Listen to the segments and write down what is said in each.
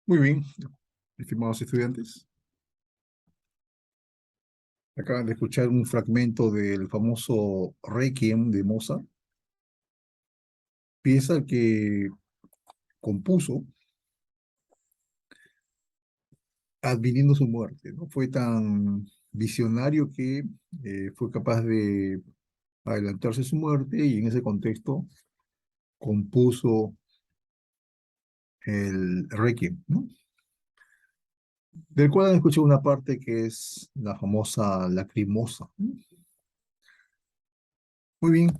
Muy bien, estimados estudiantes. Acaban de escuchar un fragmento del famoso Requiem de Mozart, pieza que compuso adviniendo su muerte, ¿no? Fue tan visionario que fue capaz de adelantarse su muerte y en ese contexto compuso el Requiem, ¿no? Del cual han escuchado una parte que es la famosa Lacrimosa, ¿no? Muy bien,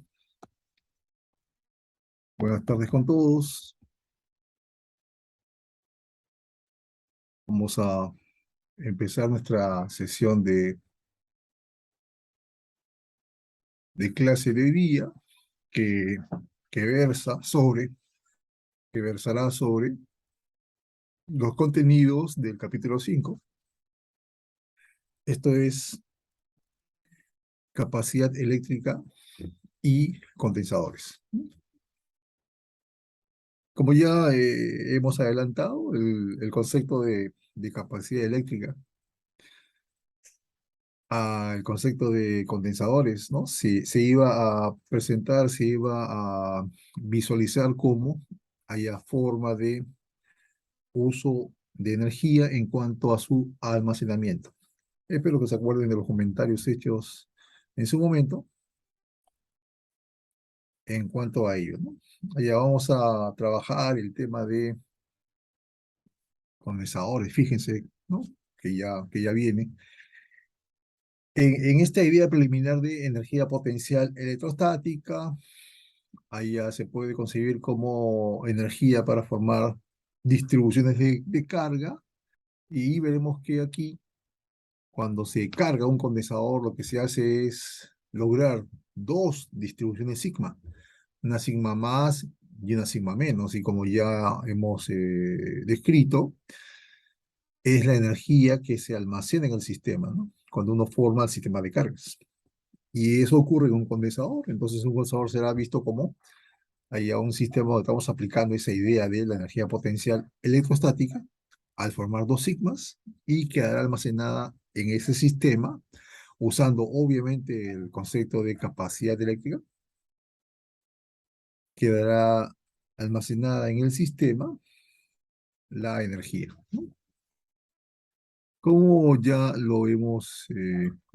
buenas tardes con todos. Vamos a empezar nuestra sesión de clase de día que, que versa sobre, que versará sobre los contenidos del capítulo 5. Esto es capacidad eléctrica y condensadores. Como ya hemos adelantado, el concepto de capacidad eléctrica al concepto de condensadores, ¿no? Se iba a presentar, se iba a visualizar cómo haya forma de uso de energía en cuanto a su almacenamiento. Espero que se acuerden de los comentarios hechos en su momento en cuanto a ello, ¿no? Allá vamos a trabajar el tema de condensadores, fíjense, ¿no? Que ya viene. En esta idea preliminar de energía potencial electrostática, allá se puede concebir como energía para formar distribuciones de carga y veremos que aquí cuando se carga un condensador, lo que se hace es lograr dos distribuciones sigma, una sigma más y una sigma menos, y como ya hemos descrito, es la energía que se almacena en el sistema, ¿no? Cuando uno forma el sistema de cargas. Y eso ocurre en un condensador, entonces un condensador será visto como hay un sistema donde estamos aplicando esa idea de la energía potencial electrostática al formar dos sigmas y quedará almacenada en ese sistema usando obviamente el concepto de capacidad eléctrica, quedará almacenada en el sistema la energía, ¿no? Como ya lo hemos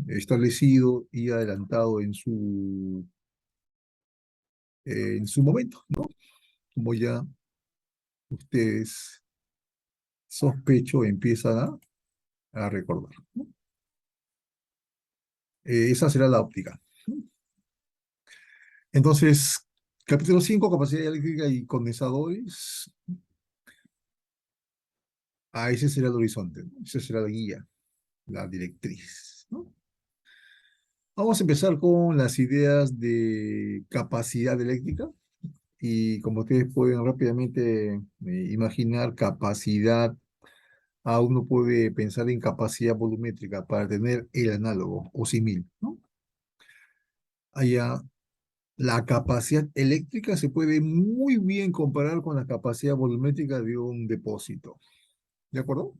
establecido y adelantado en su momento, ¿no? Como ya ustedes sospecho empiezan a recordar, ¿no? Esa será la óptica, ¿no? Entonces, capítulo 5 capacidad eléctrica y condensadores. Ese será el horizonte, ¿no? Esa será la guía, la directriz, ¿no? Vamos a empezar con las ideas de capacidad eléctrica y como ustedes pueden rápidamente imaginar capacidad, uno puede pensar en capacidad volumétrica para tener el análogo o símil, ¿no? Allá, la capacidad eléctrica se puede muy bien comparar con la capacidad volumétrica de un depósito, ¿de acuerdo?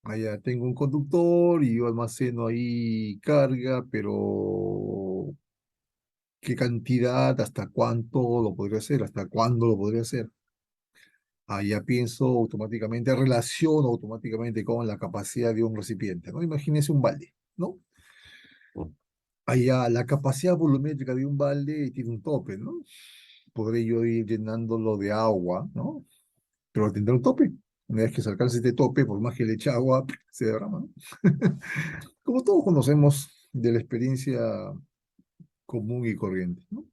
Allá tengo un conductor y yo almaceno ahí carga, pero ¿qué cantidad? ¿Hasta cuánto lo podría hacer? ¿Hasta cuándo lo podría hacer? Allá pienso automáticamente, relaciono automáticamente con la capacidad de un recipiente, ¿no? Imagínese un balde, ¿no? Allá la capacidad volumétrica de un balde tiene un tope, ¿no? Podré yo ir llenándolo de agua, ¿no? Pero tendrá un tope. Una vez que se alcance este tope, por más que le eche agua, se derrama, ¿no? Como todos conocemos de la experiencia común y corriente, ¿no?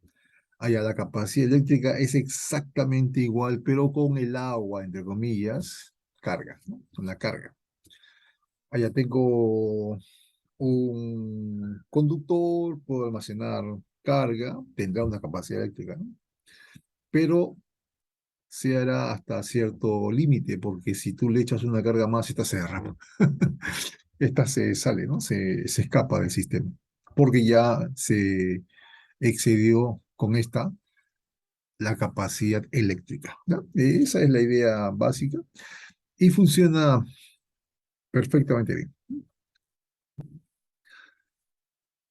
Allá la capacidad eléctrica es exactamente igual, pero con el agua, entre comillas, carga, ¿no? Con la carga. Allá tengo un conductor, puedo almacenar carga, tendrá una capacidad eléctrica, ¿no? Pero se hará hasta cierto límite, porque si tú le echas una carga más, esta se derrama. Esta se sale, ¿no? Se escapa del sistema, porque ya se excedió con esta la capacidad eléctrica, ¿no? Esa es la idea básica y funciona perfectamente bien.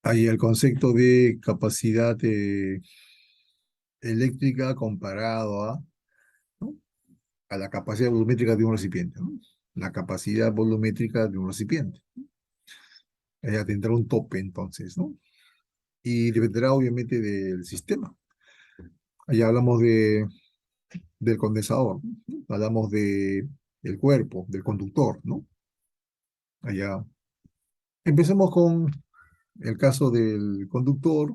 Hay el concepto de capacidad eléctrica comparado ¿no? a la capacidad volumétrica de un recipiente, ¿no? La capacidad volumétrica de un recipiente. Ella tendrá un tope entonces, ¿no? Y dependerá obviamente del sistema. Allá hablamos del condensador, ¿no? Hablamos del cuerpo, del conductor, ¿no? Allá. Empecemos con el caso del conductor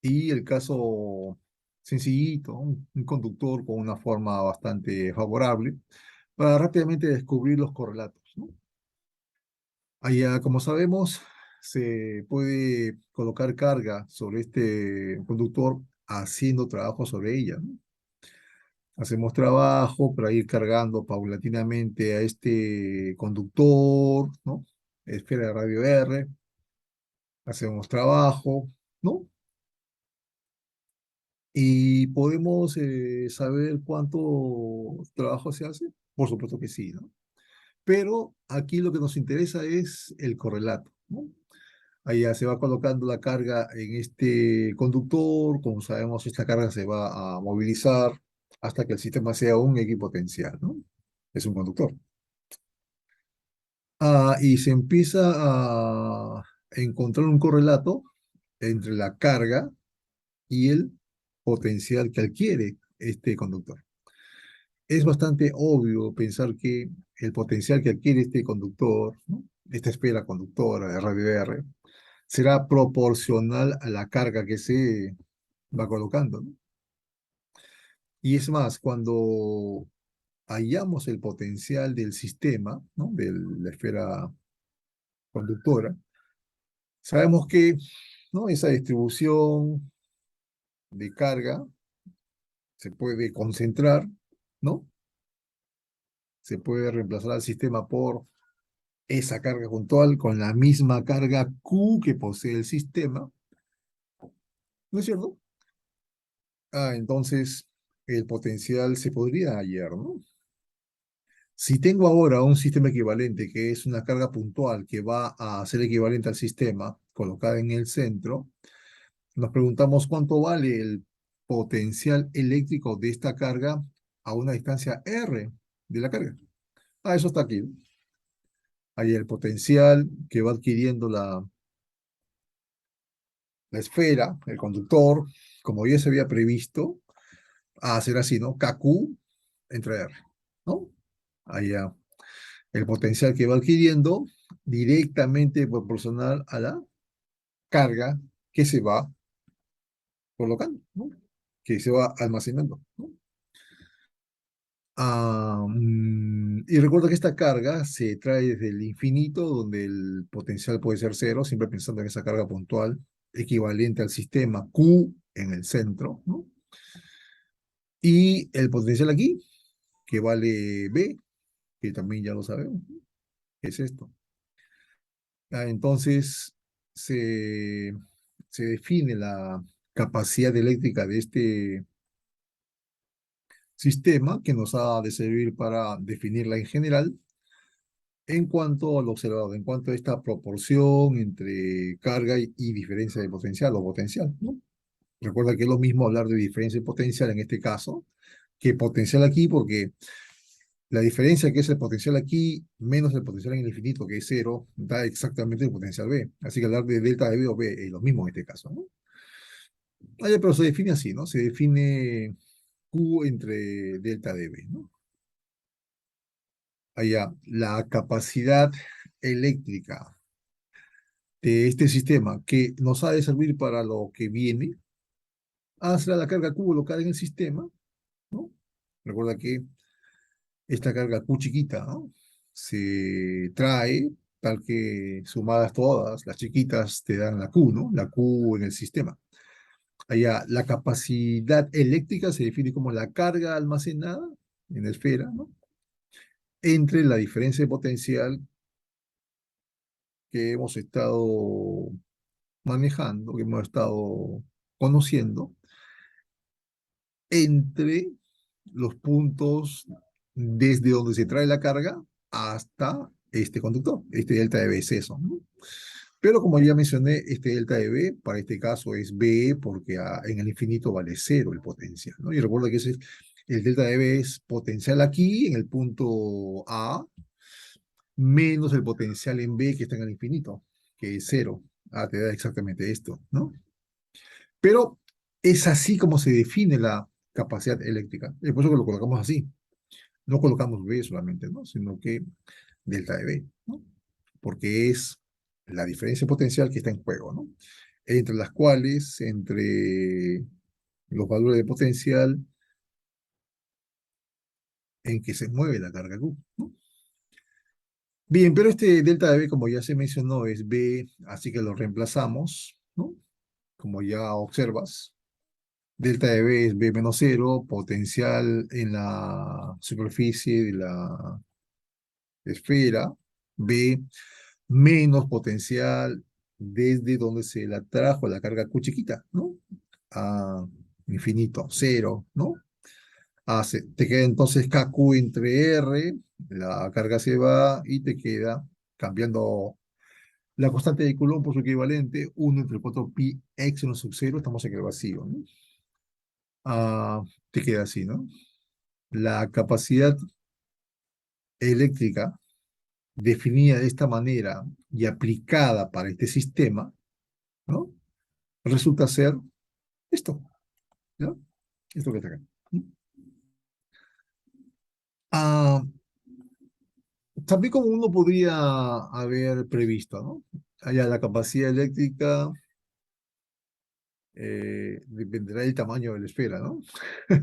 y el caso sencillito, un conductor con una forma bastante favorable, para rápidamente descubrir los correlatos, ¿no? Allá, como sabemos, se puede colocar carga sobre este conductor haciendo trabajo sobre ella, ¿no? Hacemos trabajo para ir cargando paulatinamente a este conductor, ¿no? Esfera de radio R, hacemos trabajo, ¿no? ¿Y podemos saber cuánto trabajo se hace? Por supuesto que sí, ¿no? Pero aquí lo que nos interesa es el correlato, ¿no? Allá se va colocando la carga en este conductor, como sabemos, esta carga se va a movilizar hasta que el sistema sea un equipotencial, ¿no? Es un conductor. Y se empieza a encontrar un correlato entre la carga y el potencial que adquiere este conductor. Es bastante obvio pensar que el potencial que adquiere este conductor, ¿no? Esta esfera conductora de radio R, será proporcional a la carga que se va colocando, ¿no? Y es más, cuando hallamos el potencial del sistema, ¿no? De la esfera conductora, sabemos que, ¿no? Esa distribución de carga se puede concentrar, ¿no? Se puede reemplazar al sistema por esa carga puntual con la misma carga Q que posee el sistema, ¿no es cierto? Entonces el potencial se podría hallar, ¿no? Si tengo ahora un sistema equivalente, que es una carga puntual que va a ser equivalente al sistema colocada en el centro, nos preguntamos cuánto vale el potencial eléctrico de esta carga a una distancia R de la carga. Eso está aquí. Hay el potencial que va adquiriendo la esfera, el conductor, como ya se había previsto, a ser así, ¿no? KQ entre R, ¿no? Allá el potencial que va adquiriendo directamente proporcional a la carga que se va colocando, ¿no? Que se va almacenando, ¿no? Y recuerda que esta carga se trae desde el infinito, donde el potencial puede ser cero, siempre pensando en esa carga puntual equivalente al sistema Q en el centro, ¿no? Y el potencial aquí, que vale B, que también ya lo sabemos, ¿no? ¿Qué es esto? Entonces, se, se define la capacidad eléctrica de este sistema que nos ha de servir para definirla en general en cuanto al observado, en cuanto a esta proporción entre carga y diferencia de potencial o potencial, ¿no? Recuerda que es lo mismo hablar de diferencia de potencial en este caso que potencial aquí, porque la diferencia que es el potencial aquí menos el potencial en el infinito, que es cero, da exactamente el potencial B. Así que hablar de delta de B o B es lo mismo en este caso, ¿no? Pero se define así, ¿no? Se define Q entre delta de B, ¿no? La capacidad eléctrica de este sistema que nos ha de servir para lo que viene, será la carga Q colocada en el sistema, ¿no? Recuerda que esta carga Q chiquita, ¿no? Se trae tal que sumadas todas, las chiquitas te dan la Q, ¿no? La Q en el sistema. La capacidad eléctrica se define como la carga almacenada en la esfera, ¿no? Entre la diferencia de potencial que hemos estado manejando, que hemos estado conociendo, entre los puntos desde donde se trae la carga hasta este conductor. Este delta de B es eso, ¿no? Pero como ya mencioné, este delta de B, para este caso es B porque en el infinito vale cero el potencial, ¿no? Y recuerda que el delta de B es potencial aquí en el punto A menos el potencial en B que está en el infinito, que es cero. Ah, te da exactamente esto, ¿no? Pero es así como se define la capacidad eléctrica. Es por eso que lo colocamos así. No colocamos B solamente, ¿no? Sino que delta de B, ¿no? Porque es la diferencia potencial que está en juego, ¿no? Entre las cuales, entre los valores de potencial en que se mueve la carga Q, ¿no? Bien, pero este delta de B, como ya se mencionó, es B, así que lo reemplazamos, ¿no? Como ya observas, delta de B es B menos cero, potencial en la superficie de la esfera, B menos potencial desde donde se la trajo la carga Q chiquita, ¿no? A infinito, cero, ¿no? Te queda entonces KQ entre R, la carga se va y te queda cambiando la constante de Coulomb por su equivalente, 1 entre 4 pi epsilon sub 0, estamos en el vacío, ¿no? Te queda así, ¿no? La capacidad eléctrica definida de esta manera y aplicada para este sistema, ¿no? Resulta ser esto, ¿no? Esto que está acá. Ah, también como uno podría haber previsto, ¿no? Allá la capacidad eléctrica dependerá del tamaño de la esfera, ¿no?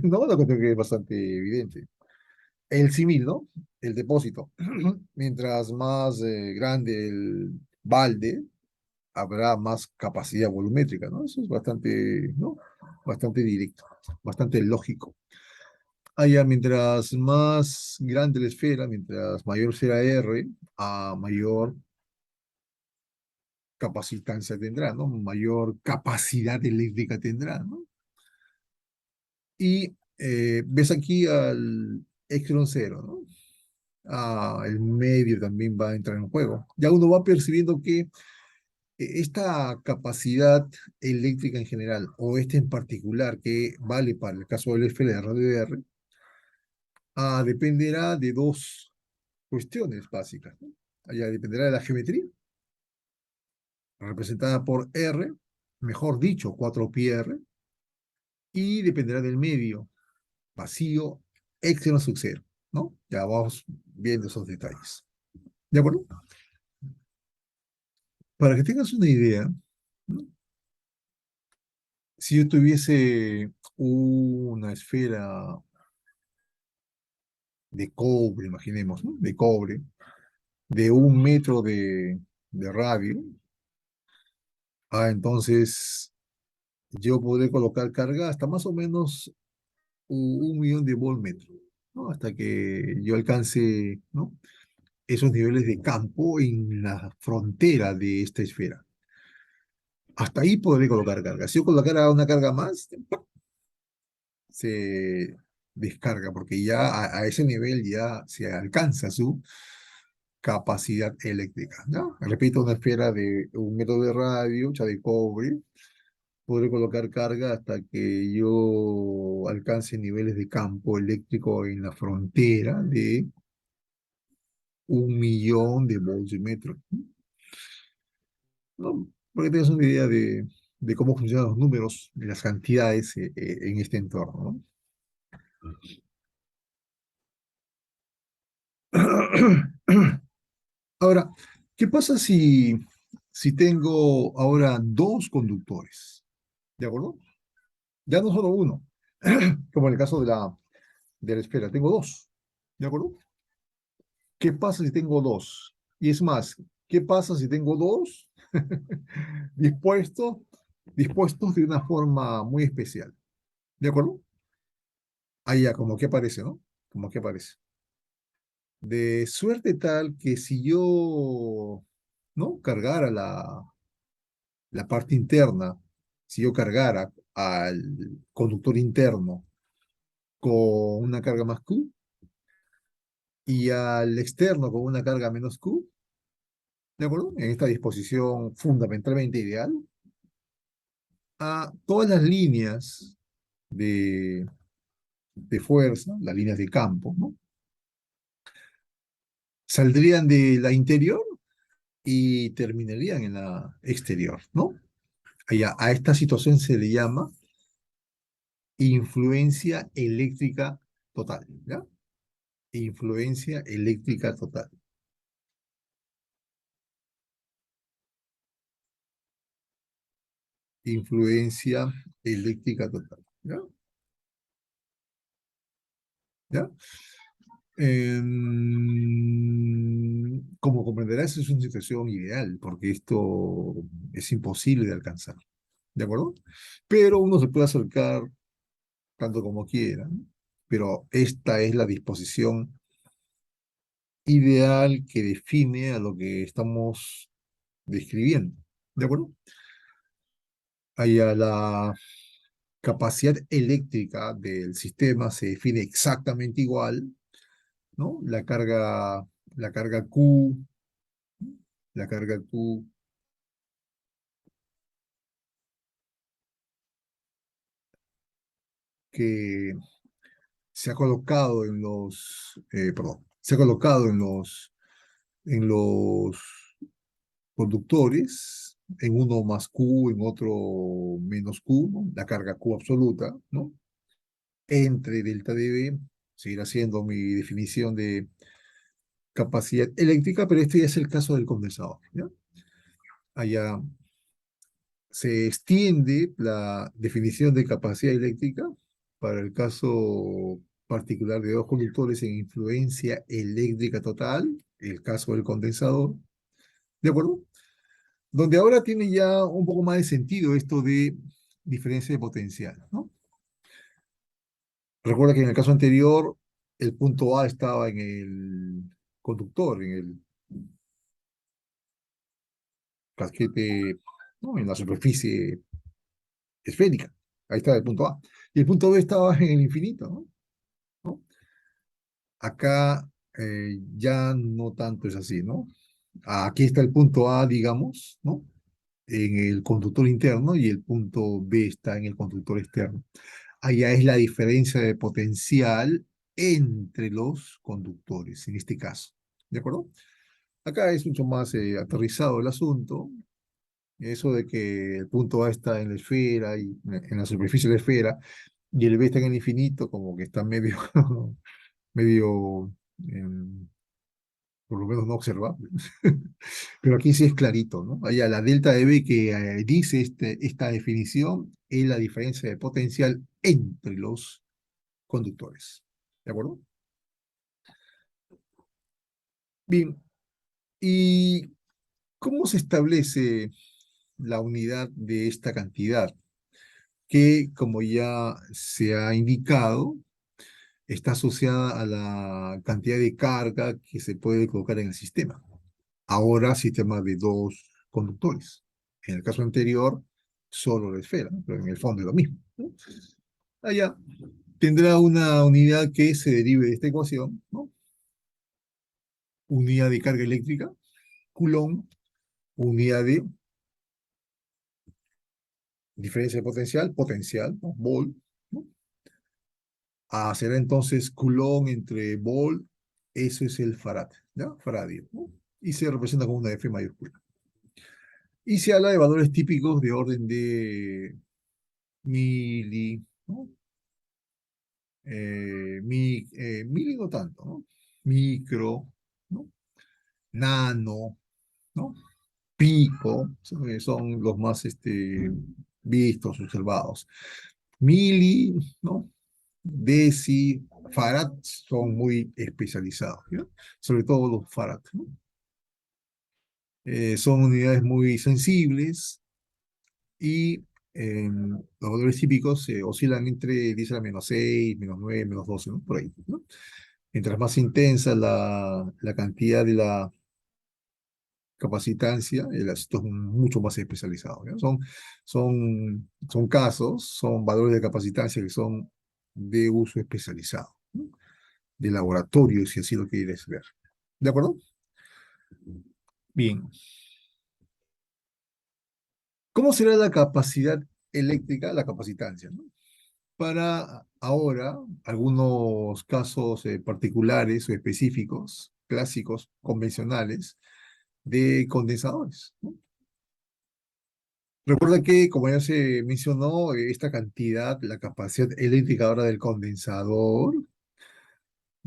No, lo que es bastante evidente. El símil, ¿no? El depósito. Mientras más grande el balde, habrá más capacidad volumétrica, ¿no? Eso es bastante, ¿no? Bastante directo, bastante lógico. Allá, mientras más grande la esfera, mientras mayor sea R, a mayor capacitancia tendrá, ¿no? Mayor capacidad eléctrica tendrá, ¿no? Y ves aquí al Epsilon cero, ¿no? El medio también va a entrar en juego. Ya uno va percibiendo que esta capacidad eléctrica en general, o esta en particular, que vale para el caso del esfera de radio de R, dependerá de dos cuestiones básicas, ¿no? Allá dependerá de la geometría, representada por R, mejor dicho, 4πr, y dependerá del medio, vacío, externo sub cero, ¿no? Ya vamos viendo esos detalles. ¿De acuerdo? Para que tengas una idea, ¿no? Si yo tuviese una esfera de cobre, imaginemos, ¿no? De cobre, de 1 metro de radio, entonces yo podré colocar carga hasta más o menos 1 millón de voltmetros, ¿no? Hasta que yo alcance, ¿no? Esos niveles de campo en la frontera de esta esfera. Hasta ahí podré colocar carga. Si yo colocara una carga más, se descarga, porque ya a ese nivel ya se alcanza su capacidad eléctrica, ¿no? Repito, una esfera de 1 metro de radio, hecha de cobre, podré colocar carga hasta que yo alcance niveles de campo eléctrico en la frontera de 1 millón de volts metro, ¿no? Para que tengas una idea de cómo funcionan los números y las cantidades en este entorno, ¿no? Ahora, ¿qué pasa si tengo ahora dos conductores? ¿De acuerdo? Ya no solo uno, como en el caso de la esfera, tengo dos. ¿De acuerdo? ¿Qué pasa si tengo dos? Y es más, ¿qué pasa si tengo dos dispuestos, dispuestos de una forma muy especial? ¿De acuerdo? Ahí ya, como que aparece, ¿no? Como que aparece. De suerte tal que si yo, ¿no? Cargara la parte interna, si yo cargara al conductor interno con una carga más Q y al externo con una carga menos Q, ¿de acuerdo? En esta disposición fundamentalmente ideal, a todas las líneas de, de fuerza, las líneas de campo, ¿no? Saldrían de la interior y terminarían en la exterior, ¿no? A esta situación se le llama influencia eléctrica total, ¿ya? Influencia eléctrica total. Influencia eléctrica total, ¿ya? ¿Ya? Como comprenderás, es una situación ideal, porque esto es imposible de alcanzar, ¿de acuerdo? Pero uno se puede acercar tanto como quiera, ¿no? Pero esta es la disposición ideal que define a lo que estamos describiendo, ¿de acuerdo? Allá la capacidad eléctrica del sistema se define exactamente igual, ¿no? La carga Q, la carga Q que se ha colocado en perdón, se ha colocado en los conductores, en uno más Q, en otro menos Q, ¿no? La carga Q absoluta, ¿no? Entre delta dB, seguirá siendo mi definición de capacidad eléctrica, pero este ya es el caso del condensador, ¿ya? Allá se extiende la definición de capacidad eléctrica para el caso particular de dos conductores en influencia eléctrica total, el caso del condensador, ¿de acuerdo? Donde ahora tiene ya un poco más de sentido esto de diferencia de potencial, ¿no? Recuerda que en el caso anterior el punto A estaba en el conductor, en el casquete, ¿no? En la superficie esférica. Ahí estaba el punto A. Y el punto B estaba en el infinito, ¿no? ¿No? Acá ya no tanto es así, ¿no? Aquí está el punto A, digamos, ¿no? En el conductor interno y el punto B está en el conductor externo. Allá es la diferencia de potencial entre los conductores, en este caso. ¿De acuerdo? Acá es mucho más aterrizado el asunto. Eso de que el punto A está en la esfera y en la superficie de la esfera y el B está en el infinito, como que está medio, medio, em, por lo menos no observable. Pero aquí sí es clarito, ¿no? Allá la delta de B que dice esta definición es la diferencia de potencial entre los conductores. ¿De acuerdo? Bien, ¿y cómo se establece la unidad de esta cantidad? Que, como ya se ha indicado, está asociada a la cantidad de carga que se puede colocar en el sistema. Ahora, sistema de dos conductores. En el caso anterior, solo la esfera, ¿no? Pero en el fondo es lo mismo, ¿no? Allá tendrá una unidad que se derive de esta ecuación, ¿no? Unidad de carga eléctrica, Coulomb, unidad de diferencia de potencial, potencial, ¿no? Volt, ¿no? Será entonces Coulomb entre Volt, eso es el farad, ¿ya? Faradio, ¿no? Y se representa con una F mayúscula. Y se habla de valores típicos de orden de mili, ¿no? Mili no tanto, ¿no? Micro, ¿no? Nano, ¿no? Pico, son los más vistos, observados. Mili, ¿no? Deci, Farad son muy especializados, ¿ya? Sobre todo los Farad, ¿no? Son unidades muy sensibles y los valores típicos oscilan entre 10 a la -6, -9, -12, ¿no? Por ahí, ¿no? Mientras más intensa la cantidad de la capacitancia, el asunto es mucho más especializado, ¿ya? Son casos, son valores de capacitancia que son de uso especializado, ¿no? De laboratorio, si así lo quieres ver. ¿De acuerdo? Bien. ¿Cómo será la capacidad eléctrica, la capacitancia, ¿no? Para ahora, algunos casos particulares o específicos, clásicos, convencionales, de condensadores, ¿no? Recuerda que, como ya se mencionó, esta cantidad, la capacidad eléctrica ahora del condensador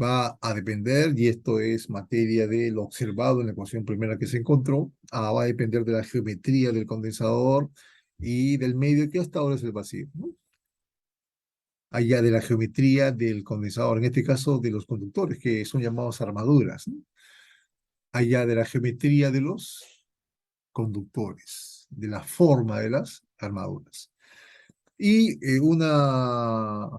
va a depender, y esto es materia de lo observado en la ecuación primera que se encontró, va a depender de la geometría del condensador y del medio que hasta ahora es el vacío, ¿no? Allá de la geometría del condensador, en este caso de los conductores, que son llamados armaduras, ¿no? Allá de la geometría de los conductores, de la forma de las armaduras. Y una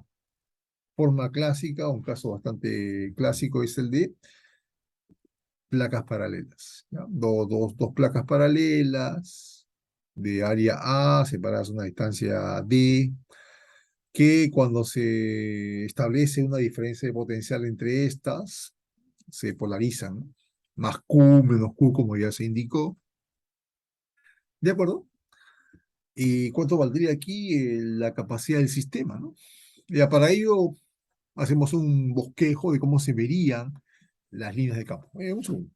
forma clásica, un caso bastante clásico es el de placas paralelas, ¿ya? Dos placas paralelas de área A separadas a una distancia D, que cuando se establece una diferencia de potencial entre estas, se polarizan, ¿no? Más Q menos Q, como ya se indicó. ¿De acuerdo? ¿Y cuánto valdría aquí la capacidad del sistema, ¿no? Ya para ello hacemos un bosquejo de cómo se verían las líneas de campo. Un segundo.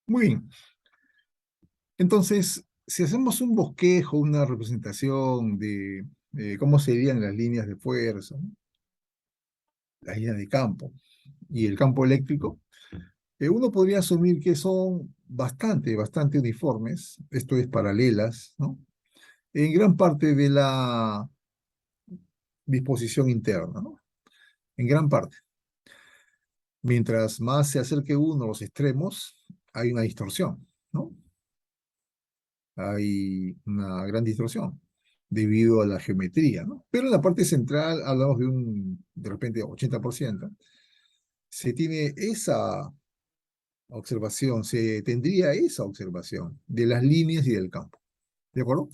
Muy bien. Entonces, si hacemos un bosquejo, una representación de cómo serían las líneas de fuerza, ¿no? Las líneas de campo y el campo eléctrico, uno podría asumir que son bastante uniformes, esto es paralelas, ¿no? En gran parte de la disposición interna, ¿no? En gran parte. Mientras más se acerque uno a los extremos, hay una distorsión, ¿no? Hay una gran distorsión debido a la geometría, ¿no? Pero en la parte central hablamos de de repente, 80%. Se tiene esa observación, se tendría esa observación de las líneas y del campo, ¿de acuerdo?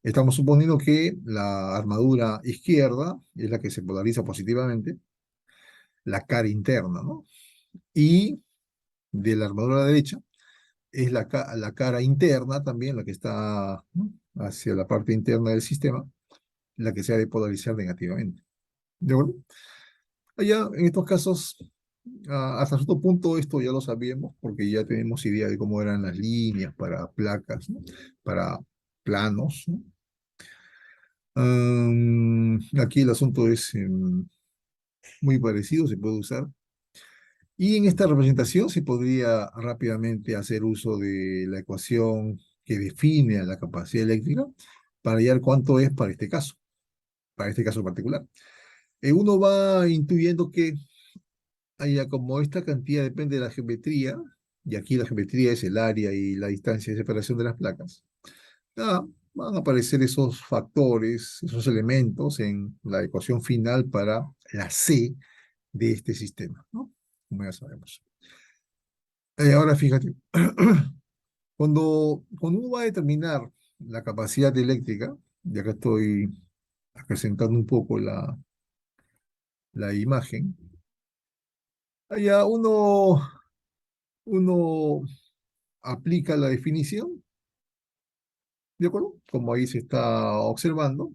Estamos suponiendo que la armadura izquierda es la que se polariza positivamente, la cara interna, ¿no? Y de la armadura derecha es la cara interna también, la que está, ¿no?, hacia la parte interna del sistema, la que se ha de polarizar negativamente. ¿De acuerdo? Allá, en estos casos, hasta cierto punto esto ya lo sabíamos porque ya tenemos idea de cómo eran las líneas para placas, ¿no?, para planos, ¿no? Aquí el asunto es muy parecido, se puede usar. Y en esta representación se podría rápidamente hacer uso de la ecuación que define a la capacidad eléctrica para hallar cuánto es para este caso particular. Uno va intuyendo que como esta cantidad depende de la geometría, y aquí la geometría es el área y la distancia de separación de las placas, van a aparecer esos factores, esos elementos en la ecuación final para la C de este sistema, ¿no? Como ya sabemos. Ahora fíjate, cuando uno va a determinar la capacidad eléctrica, ya que estoy acrecentando un poco la imagen, allá uno aplica la definición, ¿de acuerdo? Como ahí se está observando,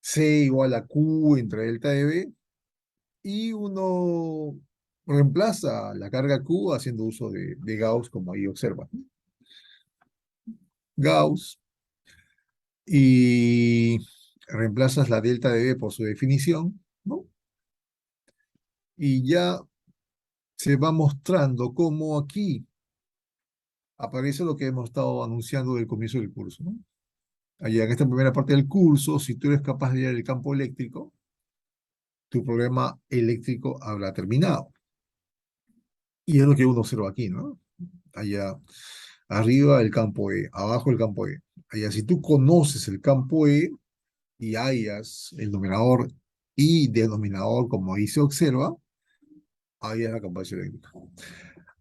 C igual a Q entre delta de B, y uno reemplaza la carga Q haciendo uso de Gauss, como ahí observa, ¿no? Gauss, y reemplazas la delta de B por su definición, ¿no? Y ya se va mostrando cómo aquí aparece lo que hemos estado anunciando del comienzo del curso, ¿no? Allá en esta primera parte del curso, si tú eres capaz de hallar el campo eléctrico, tu problema eléctrico habrá terminado. Y es lo que uno observa aquí, ¿no? Allá arriba el campo E, abajo el campo E. Allá, si tú conoces el campo E y hallas el numerador y denominador, como ahí se observa, ahí es la capacidad eléctrica.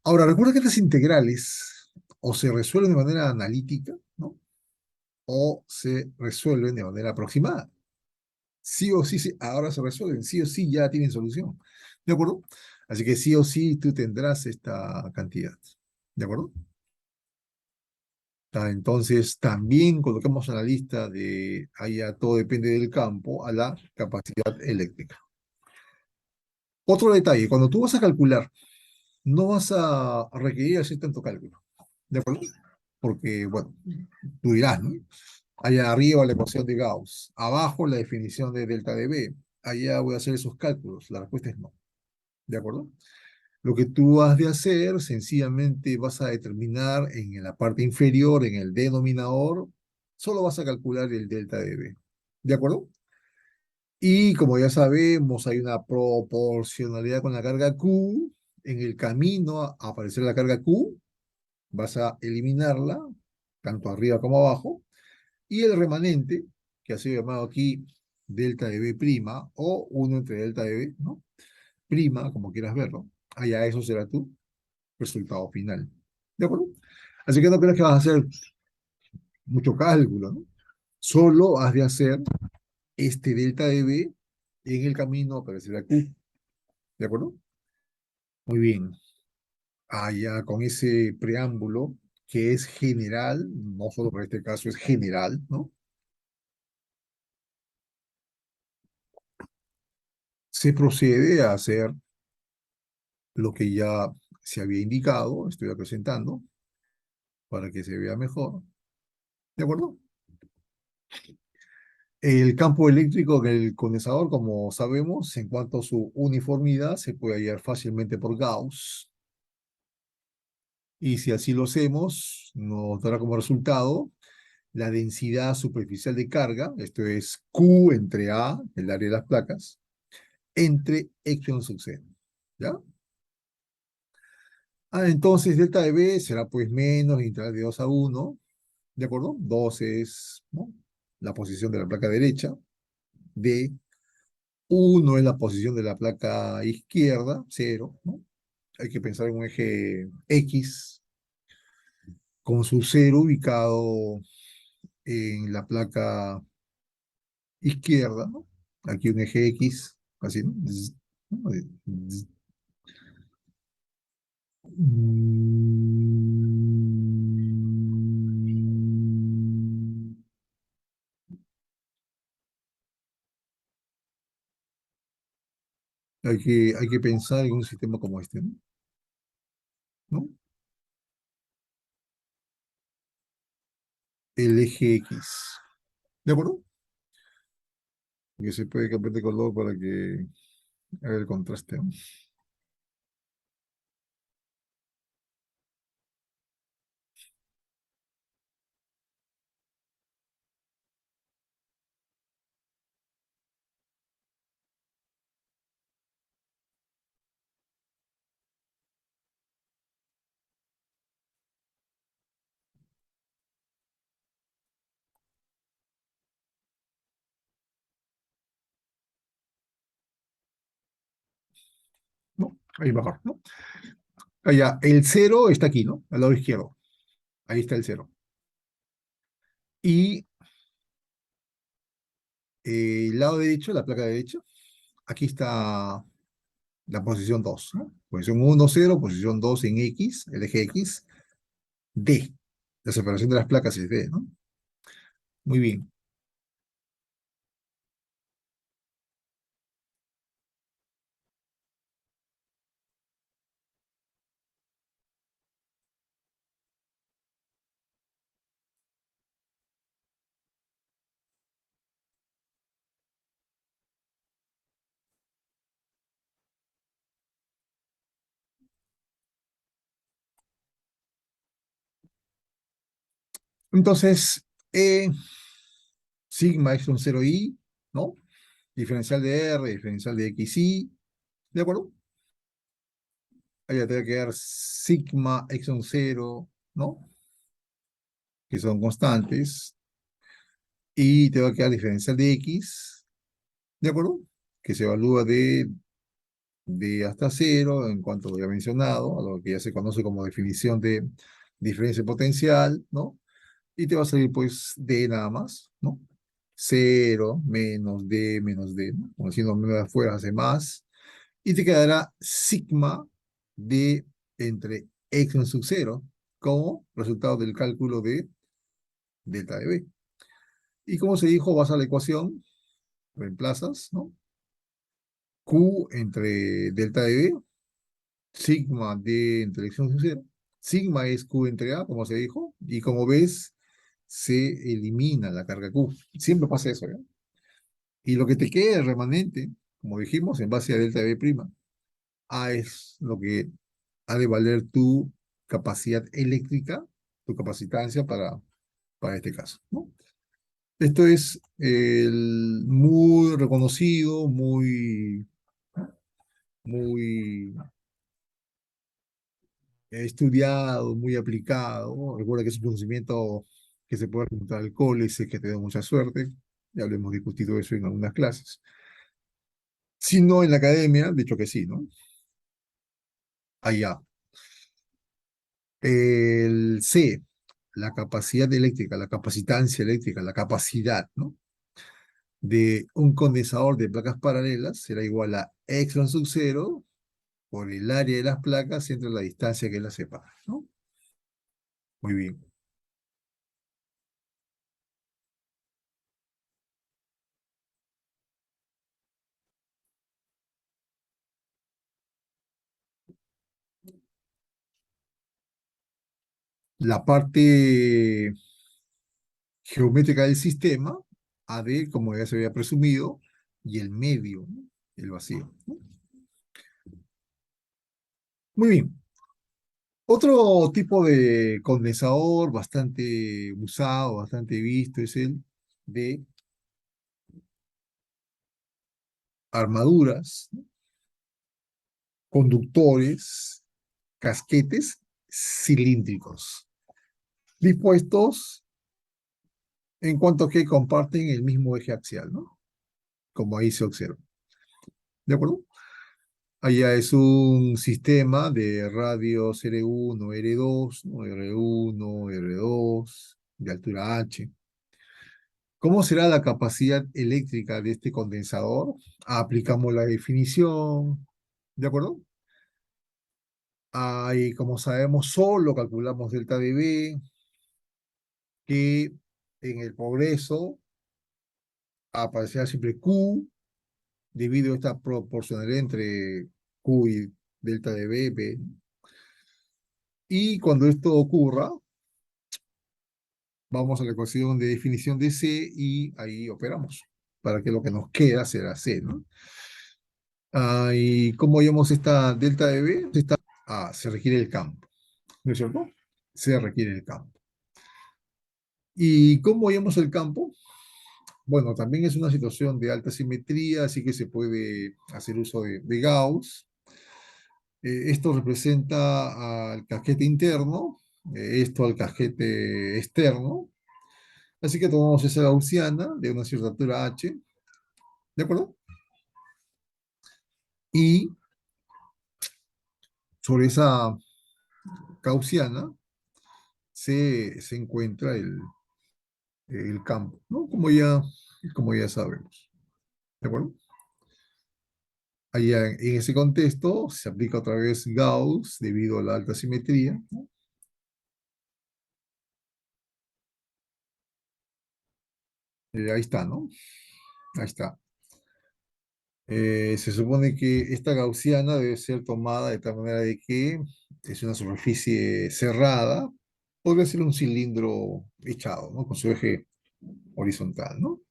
Ahora, recuerda que estas integrales o se resuelven de manera analítica, ¿no?, o se resuelven de manera aproximada. Sí o sí, sí, ahora se resuelven, sí o sí ya tienen solución. ¿De acuerdo? Así que sí o sí tú tendrás esta cantidad. ¿De acuerdo? Entonces, también colocamos en la lista de allá todo depende del campo a la capacidad eléctrica. Otro detalle, cuando tú vas a calcular, no vas a requerir hacer tanto cálculo. ¿De acuerdo? Porque, bueno, tú dirás, ¿no? Allá arriba la ecuación de Gauss, abajo la definición de delta de B. Allá voy a hacer esos cálculos. La respuesta es no. ¿De acuerdo? Lo que tú has de hacer, sencillamente vas a determinar en la parte inferior, en el denominador, solo vas a calcular el delta de B. ¿De acuerdo? Y como ya sabemos, hay una proporcionalidad con la carga Q. En el camino a aparecer la carga Q, vas a eliminarla, tanto arriba como abajo, y el remanente, que ha sido llamado aquí delta de B prima, o 1 entre delta de B, ¿no?, prima, como quieras verlo, allá eso será tu resultado final. ¿De acuerdo? Así que no creas que vas a hacer mucho cálculo, ¿no? Solo has de hacer este delta de B en el camino aparecerá Q. ¿De acuerdo? Muy bien. Allá con ese preámbulo que es general, no solo para este caso, es general, ¿no? Se procede a hacer lo que ya se había indicado, estoy presentando para que se vea mejor. ¿De acuerdo? El campo eléctrico del condensador, como sabemos, en cuanto a su uniformidad, se puede hallar fácilmente por Gauss. Y si así lo hacemos, nos dará como resultado la densidad superficial de carga, esto es Q entre A, el área de las placas, entre epsilon sub c. ¿Ya? Entonces delta de B será pues menos integral de 2 a 1, ¿de acuerdo? 2 es, ¿no?, la posición de la placa derecha, D, 1 es la posición de la placa izquierda, 0, ¿no? Hay que pensar en un eje X con su 0 ubicado en la placa izquierda, ¿no? Aquí un eje X, así, ¿no? ¿no? Mm, hay que pensar en un sistema como este, ¿no? ¿No? El eje X. ¿De acuerdo? Que se puede cambiar de color para que haga el contraste, ¿no? ¿No? Ahí mejor, ¿no? Allá, el cero está aquí, ¿no? Al lado izquierdo. Ahí está el cero. Y el lado derecho, la placa derecha, aquí está la posición 2, ¿no? Posición uno 0, posición 2 en X, el eje X, D. La separación de las placas es D, ¿no? Muy bien. Entonces, sigma es un 0i, ¿no? Diferencial de R, diferencial de XI, ¿de acuerdo? Allá te va a quedar sigma x un 0, ¿no? Que son constantes. Y te va a quedar diferencial de X, ¿de acuerdo? Que se evalúa de hasta cero, en cuanto lo ya mencionado, a lo que ya se conoce como definición de diferencia potencial, ¿no? Y te va a salir pues D nada más, ¿no? Cero menos D, ¿no? Como si no me de afuera hace más. Y te quedará sigma de entre x en sub cero como resultado del cálculo de delta de B. Y como se dijo, vas a la ecuación, reemplazas, ¿no? Q entre delta de B, sigma de entre x en sub cero. Sigma es Q entre A, como se dijo, y como ves, se elimina la carga Q. Siempre pasa eso, ¿ya? Y lo que te queda remanente, como dijimos, en base a delta B prima, A es lo que ha de valer tu capacidad eléctrica, tu capacitancia para este caso, ¿no? Esto es muy reconocido, muy estudiado, muy aplicado, ¿no? Recuerda que es un conocimiento que se puede preguntar al cole si es que te da mucha suerte. Ya lo hemos discutido eso en algunas clases. Si no en la academia, dicho que sí, ¿no? Allá. El C, la capacidad eléctrica, la capacitancia eléctrica, la capacidad, ¿no? De un condensador de placas paralelas será igual a Epsilon sub cero por el área de las placas entre la distancia que las separa, ¿no? Muy bien. La parte geométrica del sistema, AD, como ya se había presumido, y el medio, ¿no? El vacío, ¿no? Muy bien. Otro tipo de condensador bastante usado, bastante visto, es el de armaduras, ¿no? Conductores, casquetes cilíndricos, dispuestos en cuanto que comparten el mismo eje axial, ¿no? Como ahí se observa. ¿De acuerdo? Allá es un sistema de radios R1, R2, ¿no? R1, R2, de altura H. ¿Cómo será la capacidad eléctrica de este condensador? Aplicamos la definición, ¿de acuerdo? Ahí, como sabemos, solo calculamos delta de B, que en el progreso aparecerá siempre Q, debido a esta proporcionalidad entre Q y delta de B, B. Y cuando esto ocurra, vamos a la ecuación de definición de C y ahí operamos, para que lo que nos queda será C, ¿no? ¿Y cómo llamamos esta delta de B? Se requiere el campo, ¿no es cierto? Se requiere el campo. ¿Y cómo hallamos el campo? Bueno, también es una situación de alta simetría, así que se puede hacer uso de Gauss. Esto representa al casquete interno, esto al casquete externo. Así que tomamos esa gaussiana de una cierta altura h, ¿de acuerdo? Y sobre esa gaussiana se encuentra el campo, ¿no? Como ya sabemos, ¿de acuerdo? Allá en ese contexto se aplica otra vez Gauss debido a la alta simetría, ¿no? Ahí está, ¿no? Ahí está. Se supone que esta gaussiana debe ser tomada de tal manera de que es una superficie cerrada, podría ser un cilindro echado, ¿no? Con su eje horizontal, ¿no?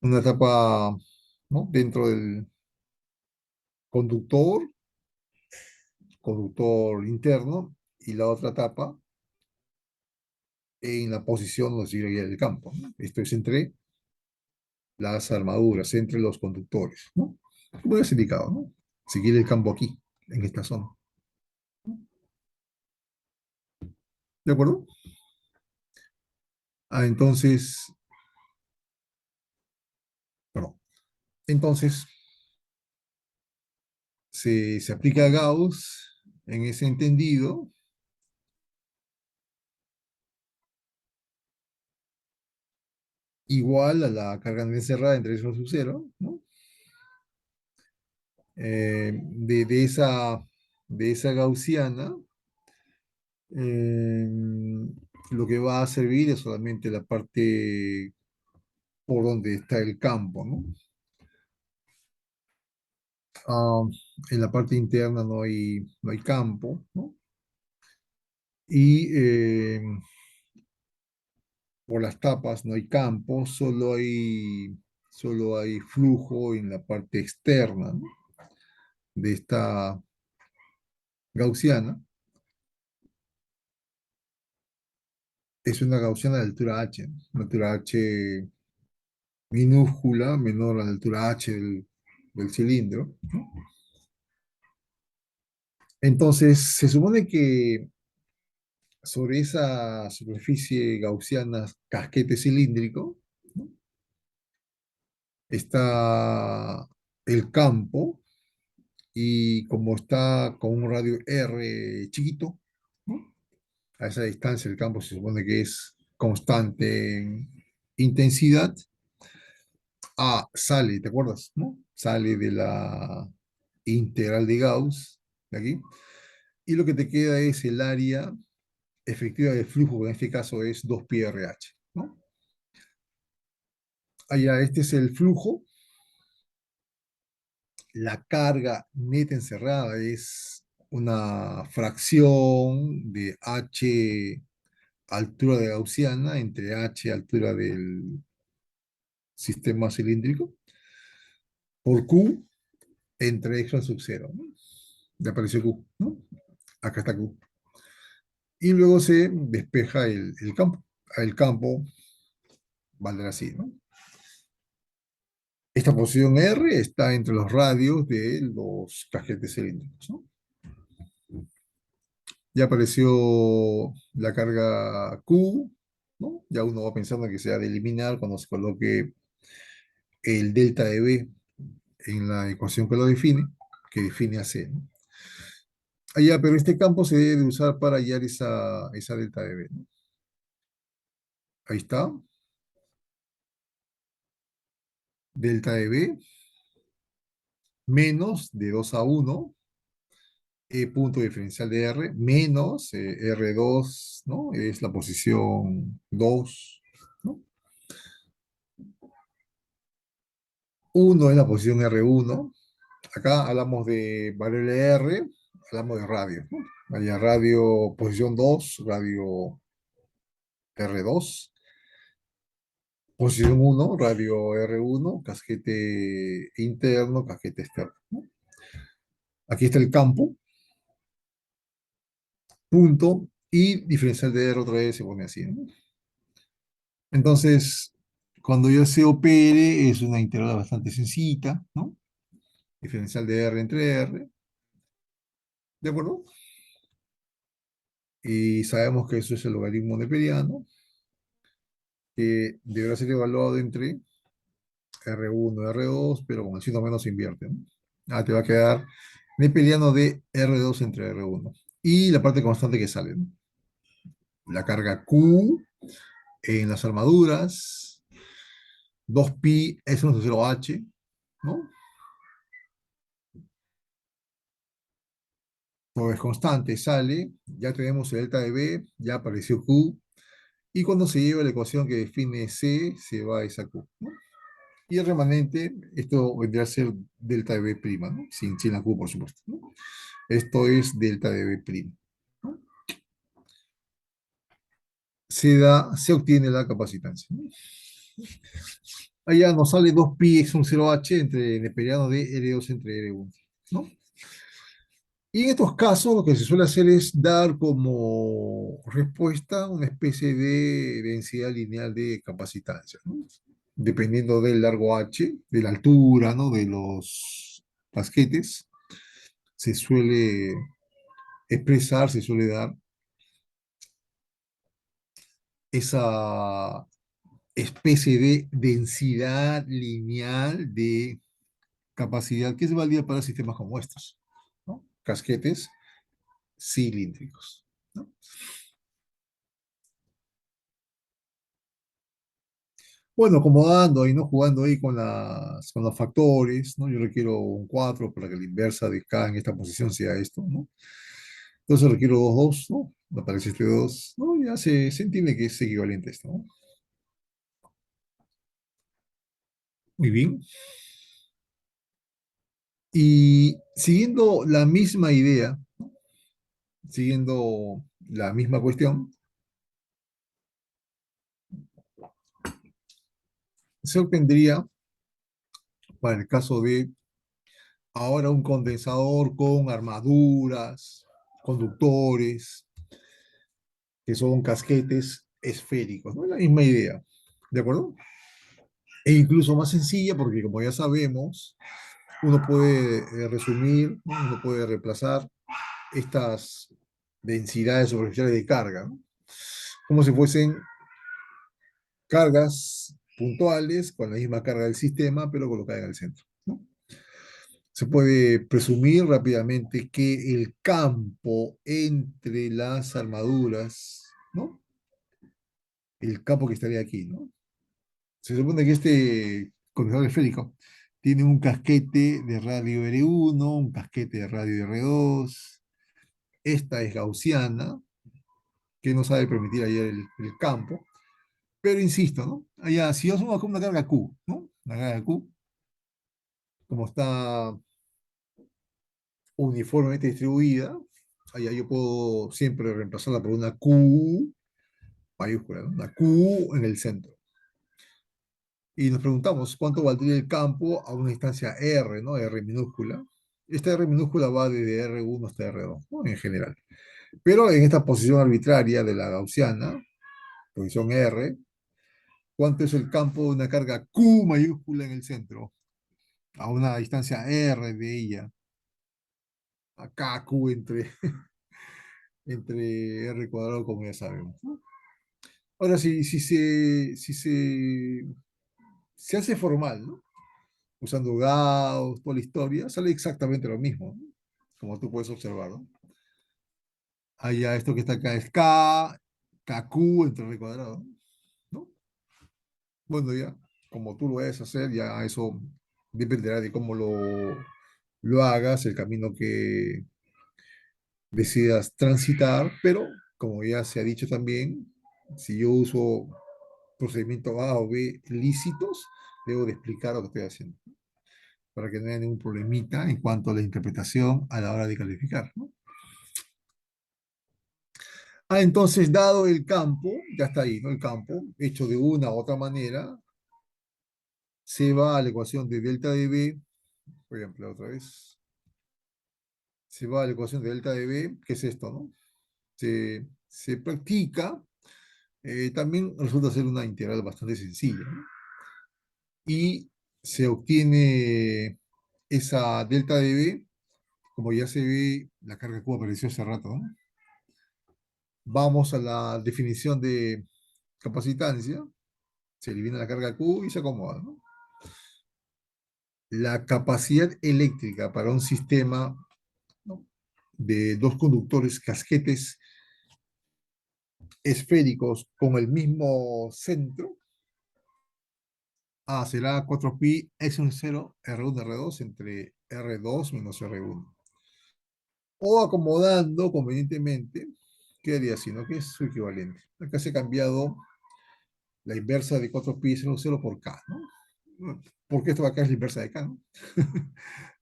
Una etapa, ¿no? Dentro del conductor, conductor interno, y la otra etapa en la posición donde se iría el campo, ¿no? Esto es entre las armaduras, entre los conductores, ¿no? Como es indicado, ¿no? Seguir el campo aquí, en esta zona. ¿De acuerdo? Entonces, bueno, entonces se aplica Gauss en ese entendido, igual a la carga encerrada entre eso sub cero, ¿no? De esa gaussiana, eh, lo que va a servir es solamente la parte por donde está el campo, ¿no? Ah, en la parte interna no hay campo, ¿no? Y por las tapas no hay campo, solo hay flujo en la parte externa, ¿no? De esta gaussiana. Es una gaussiana de altura h, ¿no? Una altura h minúscula, menor a la altura h del cilindro, ¿no? Entonces, se supone que sobre esa superficie gaussiana casquete cilíndrico, ¿no? Está el campo y como está con un radio R chiquito, ¿no? A esa distancia el campo se supone que es constante en intensidad. Sale, ¿te acuerdas? ¿No? Sale de la integral de Gauss, de aquí, y lo que te queda es el área efectiva del flujo, que en este caso es 2πRH, ¿no? Allá, este es el flujo. La carga neta encerrada es una fracción de H altura de gaussiana entre H altura del sistema cilíndrico por Q entre x sub cero, ¿no? Ya apareció Q, ¿no? Acá está Q. Y luego se despeja el campo. El campo valdrá así, ¿no? Esta posición R está entre los radios de los cajetes cilíndricos, ¿no? Ya apareció la carga Q, ¿no? Ya uno va pensando que se ha de eliminar cuando se coloque el delta de B en la ecuación que lo define, que define a C, ¿no? Pero este campo se debe de usar para hallar esa delta de B, ¿no? Ahí está. delta de B menos de 2 a 1 punto diferencial de R, menos R2, ¿no? Es la posición 2, ¿no? 1 es la posición R1. Acá hablamos de variable R, hablamos de radio, ¿no? Vaya radio posición 2, radio R2, posición 1, radio R1, casquete interno, casquete externo, ¿no? Aquí está el campo, punto, y diferencial de R otra vez se pone así, ¿no? Entonces, cuando ya se opere, es una integral bastante sencilla, ¿no? Diferencial de R entre R, ¿de acuerdo? Y sabemos que eso es el logaritmo neperiano, que deberá ser evaluado entre R1 y R2, pero con el signo menos se invierte, ¿no? Te va a quedar neperiano de R2 entre R1. Y la parte constante que sale, ¿no? La carga Q en las armaduras, 2pi es 1,0h, ¿no? Todo es constante, sale, ya tenemos el delta de B, ya apareció Q, y cuando se lleva la ecuación que define C, se va a esa Q, ¿no? Y el remanente, esto vendría a ser delta de B', prima, ¿no? Sin la Q, por supuesto, ¿no? Esto es delta de B', prima, ¿no? Se obtiene la capacitancia, ¿no? Allá nos sale 2pi x 0h entre neperiano de R2 entre R1, ¿no? Y en estos casos lo que se suele hacer es dar como respuesta una especie de densidad lineal de capacitancia, ¿no? Dependiendo del largo h, de la altura, ¿no? De los casquetes, se suele expresar, se suele dar esa especie de densidad lineal de capacidad que es válida para sistemas como estos, ¿no? Casquetes cilíndricos, ¿no? Bueno, acomodando ahí, ¿no? Jugando ahí con los factores, ¿no? Yo requiero un 4 para que la inversa de K en esta posición sea esto, ¿no? Entonces requiero dos 2, ¿no? Me aparece este 2, ¿no? Ya se entiende que es equivalente a esto, ¿no? Muy bien. Y siguiendo la misma idea, siguiendo la misma cuestión, se obtendría, para el caso de ahora un condensador con armaduras, conductores, que son casquetes esféricos, ¿no? La misma idea, ¿de acuerdo? E incluso más sencilla porque como ya sabemos, uno puede resumir, ¿no? Uno puede reemplazar estas densidades superficiales de carga, ¿no? Como si fuesen cargas puntuales con la misma carga del sistema, pero colocada en el centro, ¿no? Se puede presumir rápidamente que el campo entre las armaduras, ¿no? El campo que estaría aquí, ¿no? Se supone que este condensador esférico tiene un casquete de radio R1, un casquete de radio R2. Esta es gaussiana, que no sabe permitir ayer el campo. Pero insisto, ¿no? Allá, si yo sumo una carga Q, ¿no? Una carga Q, como está uniformemente distribuida, allá yo puedo siempre reemplazarla por una Q mayúscula, ¿no? Una Q en el centro. Y nos preguntamos cuánto valdría el campo a una instancia R, ¿no? R minúscula. Esta R minúscula va desde R1 hasta R2, ¿no? En general. Pero en esta posición arbitraria de la gaussiana, posición R, ¿cuánto es el campo de una carga Q mayúscula en el centro? A una distancia R de ella. Acá Q entre R cuadrado, como ya sabemos, ¿no? Ahora, se hace formal, ¿no? Usando Gauss, toda la historia, sale exactamente lo mismo, ¿no? Como tú puedes observar, ¿no? Allá esto que está acá es K, KQ entre R cuadrado, ¿no? Bueno, ya. como tú lo vayas a hacer, ya eso dependerá de cómo lo hagas, el camino que decidas transitar, pero como ya se ha dicho también, si yo uso procedimiento A o B lícitos, debo de explicar lo que estoy haciendo, para que no haya ningún problemita en cuanto a la interpretación a la hora de calificar, ¿no? Entonces, dado el campo, ya está ahí, ¿no? El campo, hecho de una u otra manera, se va a la ecuación de delta de B, por ejemplo, otra vez, se va a la ecuación de delta de B, que es esto, ¿no? Se practica, también resulta ser una integral bastante sencilla, ¿no? Y se obtiene esa delta de B, como ya se ve, la carga Q apareció hace rato, ¿no? Vamos a la definición de capacitancia, se elimina la carga Q y se acomoda, ¿no? La capacidad eléctrica para un sistema, ¿no?, de dos conductores casquetes esféricos con el mismo centro, será 4pi x1 R1 R2 entre R2 menos R1. O acomodando convenientemente, quedaría así, ¿no? Que es su equivalente. Acá se ha cambiado la inversa de 4pi x1 por K, ¿no? Porque esto acá es la inversa de K, ¿no?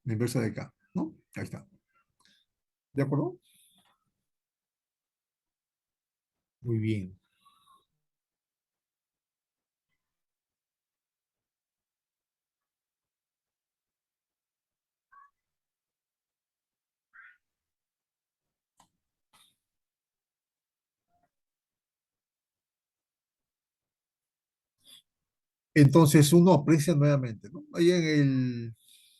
La inversa de K, ¿no? Ahí está. ¿De acuerdo? Muy bien. Entonces uno aprecia nuevamente, ¿no? Ahí en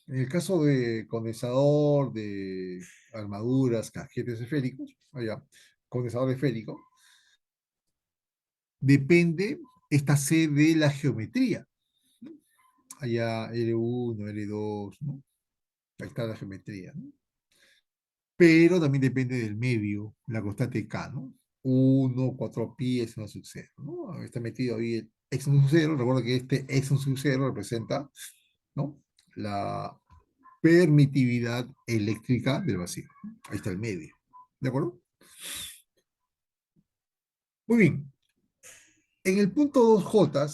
el caso de condensador, de armaduras, cajetes esféricos, allá, condensador esférico, depende esta C de la geometría, ¿no? Allá L1, L2, ¿no? Ahí está la geometría, ¿no? Pero también depende del medio, la constante K, ¿no? 1, 4pi, x 1 sub 0, ¿no? Está metido ahí el x 1 sub 0, recuerda que este x 1 sub 0 representa, ¿no?, la permitividad eléctrica del vacío. Ahí está el medio. ¿De acuerdo? Muy bien. En el punto 2J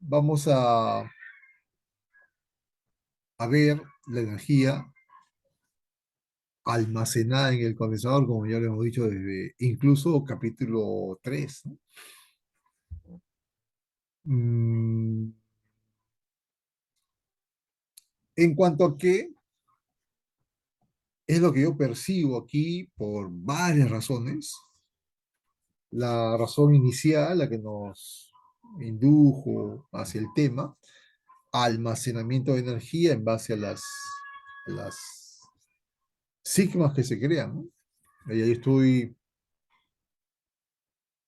vamos a ver la energía almacenada en el condensador, como ya lo hemos dicho desde incluso capítulo 3, ¿no? Mm, en cuanto a qué es lo que yo percibo aquí por varias razones. La razón inicial, la que nos indujo hacia el tema, almacenamiento de energía en base a las sigmas que se crean, ¿no? Ahí yo estoy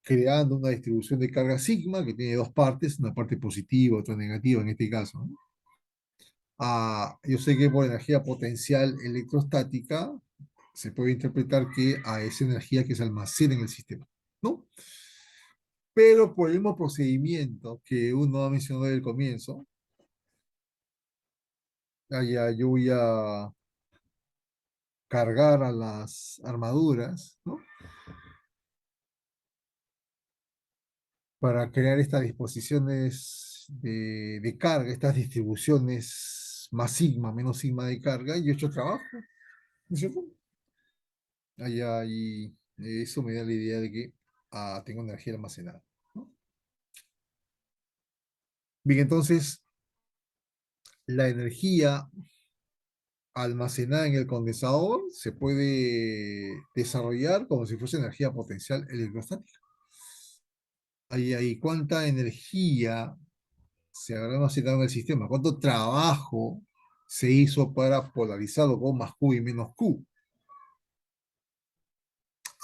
creando una distribución de carga sigma que tiene dos partes, una parte positiva, otra negativa en este caso, ¿no? Yo sé que por energía potencial electrostática se puede interpretar que a esa energía que se almacena en el sistema, ¿no? Pero por el mismo procedimiento que uno ha mencionado desde el comienzo, allá yo voy a cargar a las armaduras, ¿no?, para crear estas disposiciones de carga, estas distribuciones más sigma, menos sigma de carga, y yo he hecho trabajo, ¿no es cierto? Allá y eso me da la idea de que tengo energía almacenada, ¿no? Bien, entonces la energía almacenada en el condensador se puede desarrollar como si fuese energía potencial electrostática. Ahí, ¿cuánta energía se habrá almacenado en el sistema? ¿Cuánto trabajo se hizo para polarizarlo con más Q y menos Q?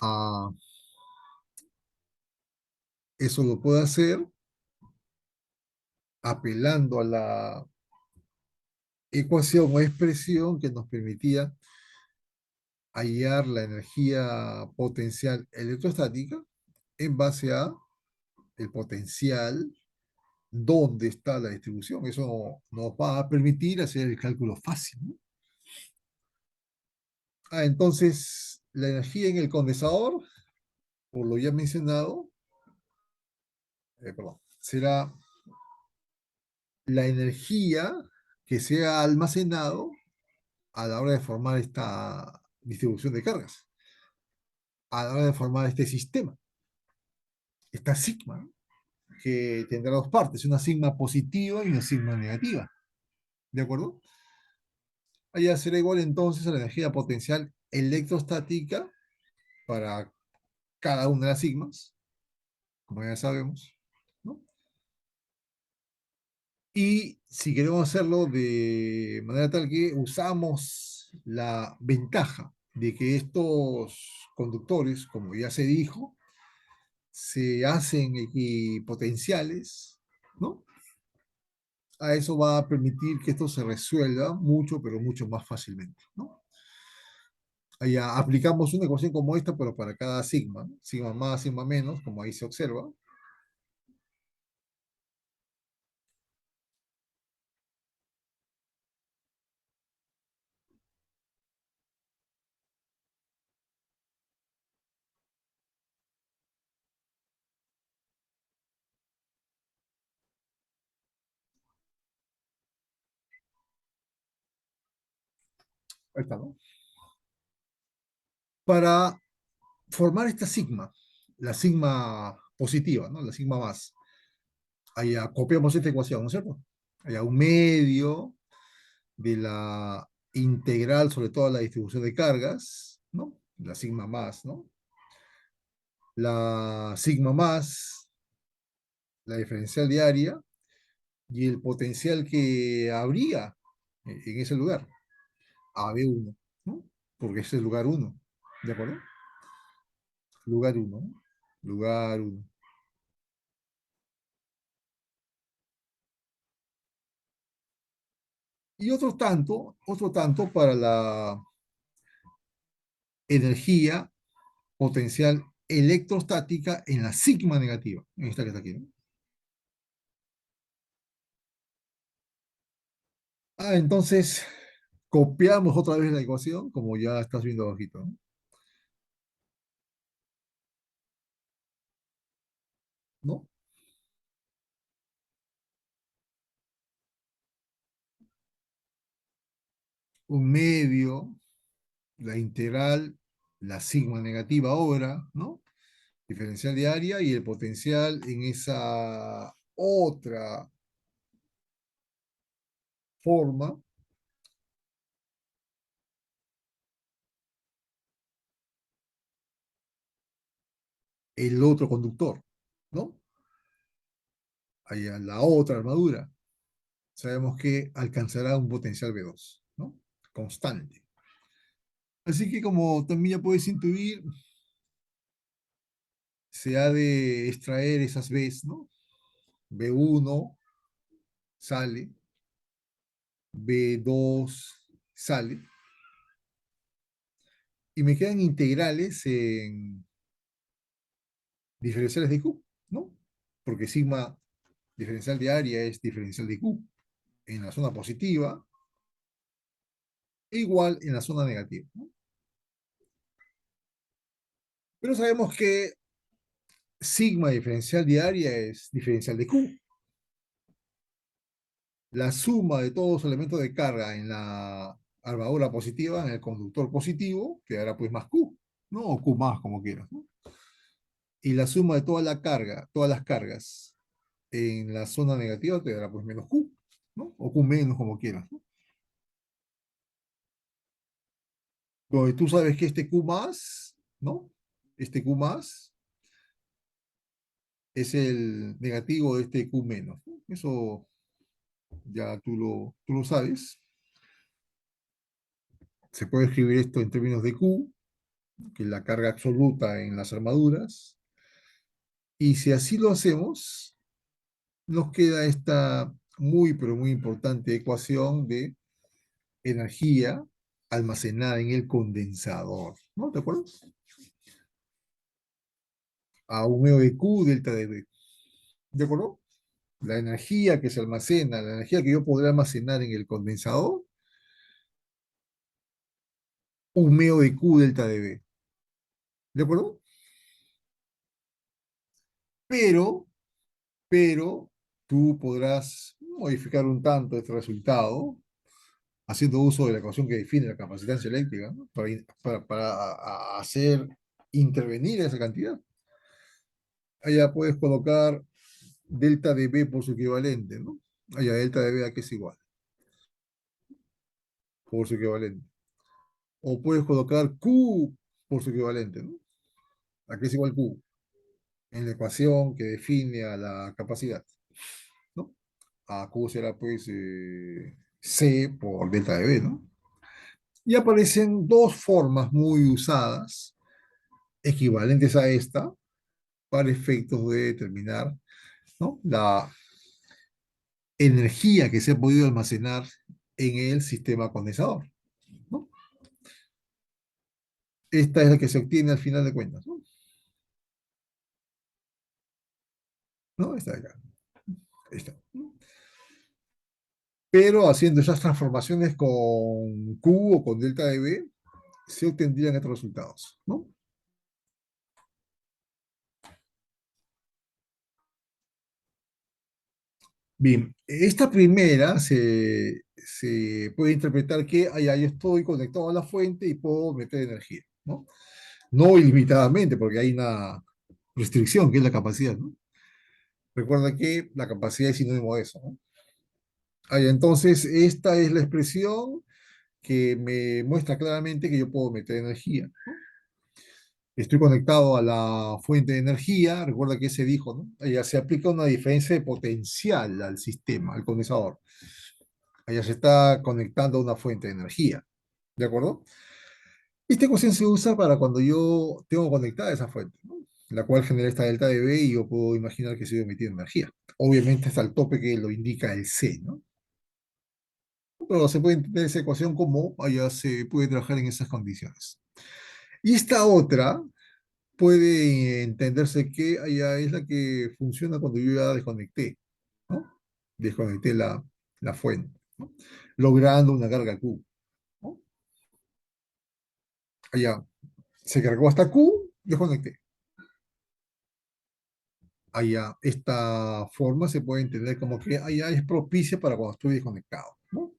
Ah, Eso lo puede hacer apelando a la ecuación o expresión que nos permitía hallar la energía potencial electrostática en base a el potencial dónde está la distribución. Eso nos va a permitir hacer el cálculo fácil, ¿no? Entonces, la energía en el condensador, por lo ya mencionado, perdón, será la energía que se ha almacenado a la hora de formar esta distribución de cargas, a la hora de formar este sistema, esta sigma, ¿no? Que tendrá dos partes, una sigma positiva y una sigma negativa. ¿De acuerdo? Allá será igual entonces a la energía potencial electrostática para cada una de las sigmas, como ya sabemos, ¿no? Y si queremos hacerlo de manera tal que usamos la ventaja de que estos conductores, como ya se dijo, se hacen equipotenciales, ¿no? A eso va a permitir que esto se resuelva mucho, pero mucho más fácilmente, ¿no? Allá aplicamos una ecuación como esta, pero para cada sigma, ¿no? Sigma más, sigma menos, como ahí se observa. Ahí está, ¿no? Para formar esta sigma, la sigma positiva, ¿no? La sigma más. Allá copiamos esta ecuación, ¿no es cierto? Allá un medio de la integral sobre toda la distribución de cargas, ¿no? La sigma más, ¿no? La sigma más, la diferencial diaria y el potencial que habría en ese lugar, AB1, ¿no? Porque ese es el lugar uno, ¿de acuerdo? Lugar uno, ¿no? Lugar uno. Y otro tanto para la energía potencial electrostática en la sigma negativa, en esta que está aquí, ¿no? Entonces copiamos otra vez la ecuación, como ya estás viendo abajito, ¿no? ¿No? Un medio, la integral, la sigma negativa ahora, ¿no? Diferencial de área y el potencial en esa otra forma, el otro conductor, ¿no? Ahí a la otra armadura. Sabemos que alcanzará un potencial V2, ¿no? Constante. Así que como también ya puedes intuir, se ha de extraer esas Bs, ¿no? B1 sale, B2 sale, y me quedan integrales en diferenciales de Q, ¿no? Porque sigma diferencial de área es diferencial de Q en la zona positiva e igual en la zona negativa, ¿no? Pero sabemos que sigma diferencial de área es diferencial de Q. La suma de todos los elementos de carga en la armadura positiva, en el conductor positivo, quedará pues más Q, ¿no? O Q más, como quieras, ¿no? Y la suma de toda la carga, todas las cargas en la zona negativa te dará pues menos Q, ¿no? O Q menos, como quieras, ¿no? Donde tú sabes que este Q más, ¿no? Este Q más es el negativo de este Q menos, ¿no? Eso ya tú lo sabes. Se puede escribir esto en términos de Q, que es la carga absoluta en las armaduras. Y si así lo hacemos, nos queda esta muy, pero muy importante ecuación de energía almacenada en el condensador, ¿no? ¿De acuerdo? A un medio de Q delta de B. ¿De acuerdo? la energía que se almacena, la energía que yo podré almacenar en el condensador, un medio de Q delta de B. ¿De acuerdo? Pero, pero, tú podrás modificar un tanto este resultado haciendo uso de la ecuación que define la capacitancia eléctrica, ¿no? Para hacer intervenir esa cantidad. Allá puedes colocar delta de B por su equivalente, ¿no? Allá delta de B a que es igual, por su equivalente. O puedes colocar Q por su equivalente, ¿no? A que es igual Q, en la ecuación que define a la capacidad, ¿no? A Q será pues C por delta de B, ¿no? Y aparecen dos formas muy usadas, equivalentes a esta, para efectos de determinar, ¿no? La energía que se ha podido almacenar en el sistema condensador, ¿no? Esta es la que se obtiene al final de cuentas, ¿no? ¿No? Esta de acá. Esta. Pero haciendo esas transformaciones con Q o con delta de B, se obtendrían estos resultados, ¿no? Bien, esta primera se puede interpretar que allá yo estoy conectado a la fuente y puedo meter energía, ¿no? No ilimitadamente, porque hay una restricción, que es la capacidad, ¿no? Recuerda que la capacidad es sinónimo de eso, ¿no? Entonces, esta es la expresión que me muestra claramente que yo puedo meter energía. Estoy conectado a la fuente de energía, recuerda que se dijo, ¿no? Allá se aplica una diferencia de potencial al sistema, al condensador. Allá se está conectando a una fuente de energía, ¿de acuerdo? Esta ecuación se usa para cuando yo tengo conectada esa fuente, ¿no? La cual genera esta delta de B y yo puedo imaginar que estoy emitiendo energía. Obviamente hasta el tope que lo indica el C, ¿no? Pero se puede entender esa ecuación como allá se puede trabajar en esas condiciones. Y esta otra puede entenderse que allá es la que funciona cuando yo ya desconecté, ¿no? Desconecté la fuente, ¿no? Logrando una carga Q, ¿no? Allá se cargó hasta Q, desconecté. Allá esta forma se puede entender como que allá es propicia para cuando estoy desconectado, ¿no?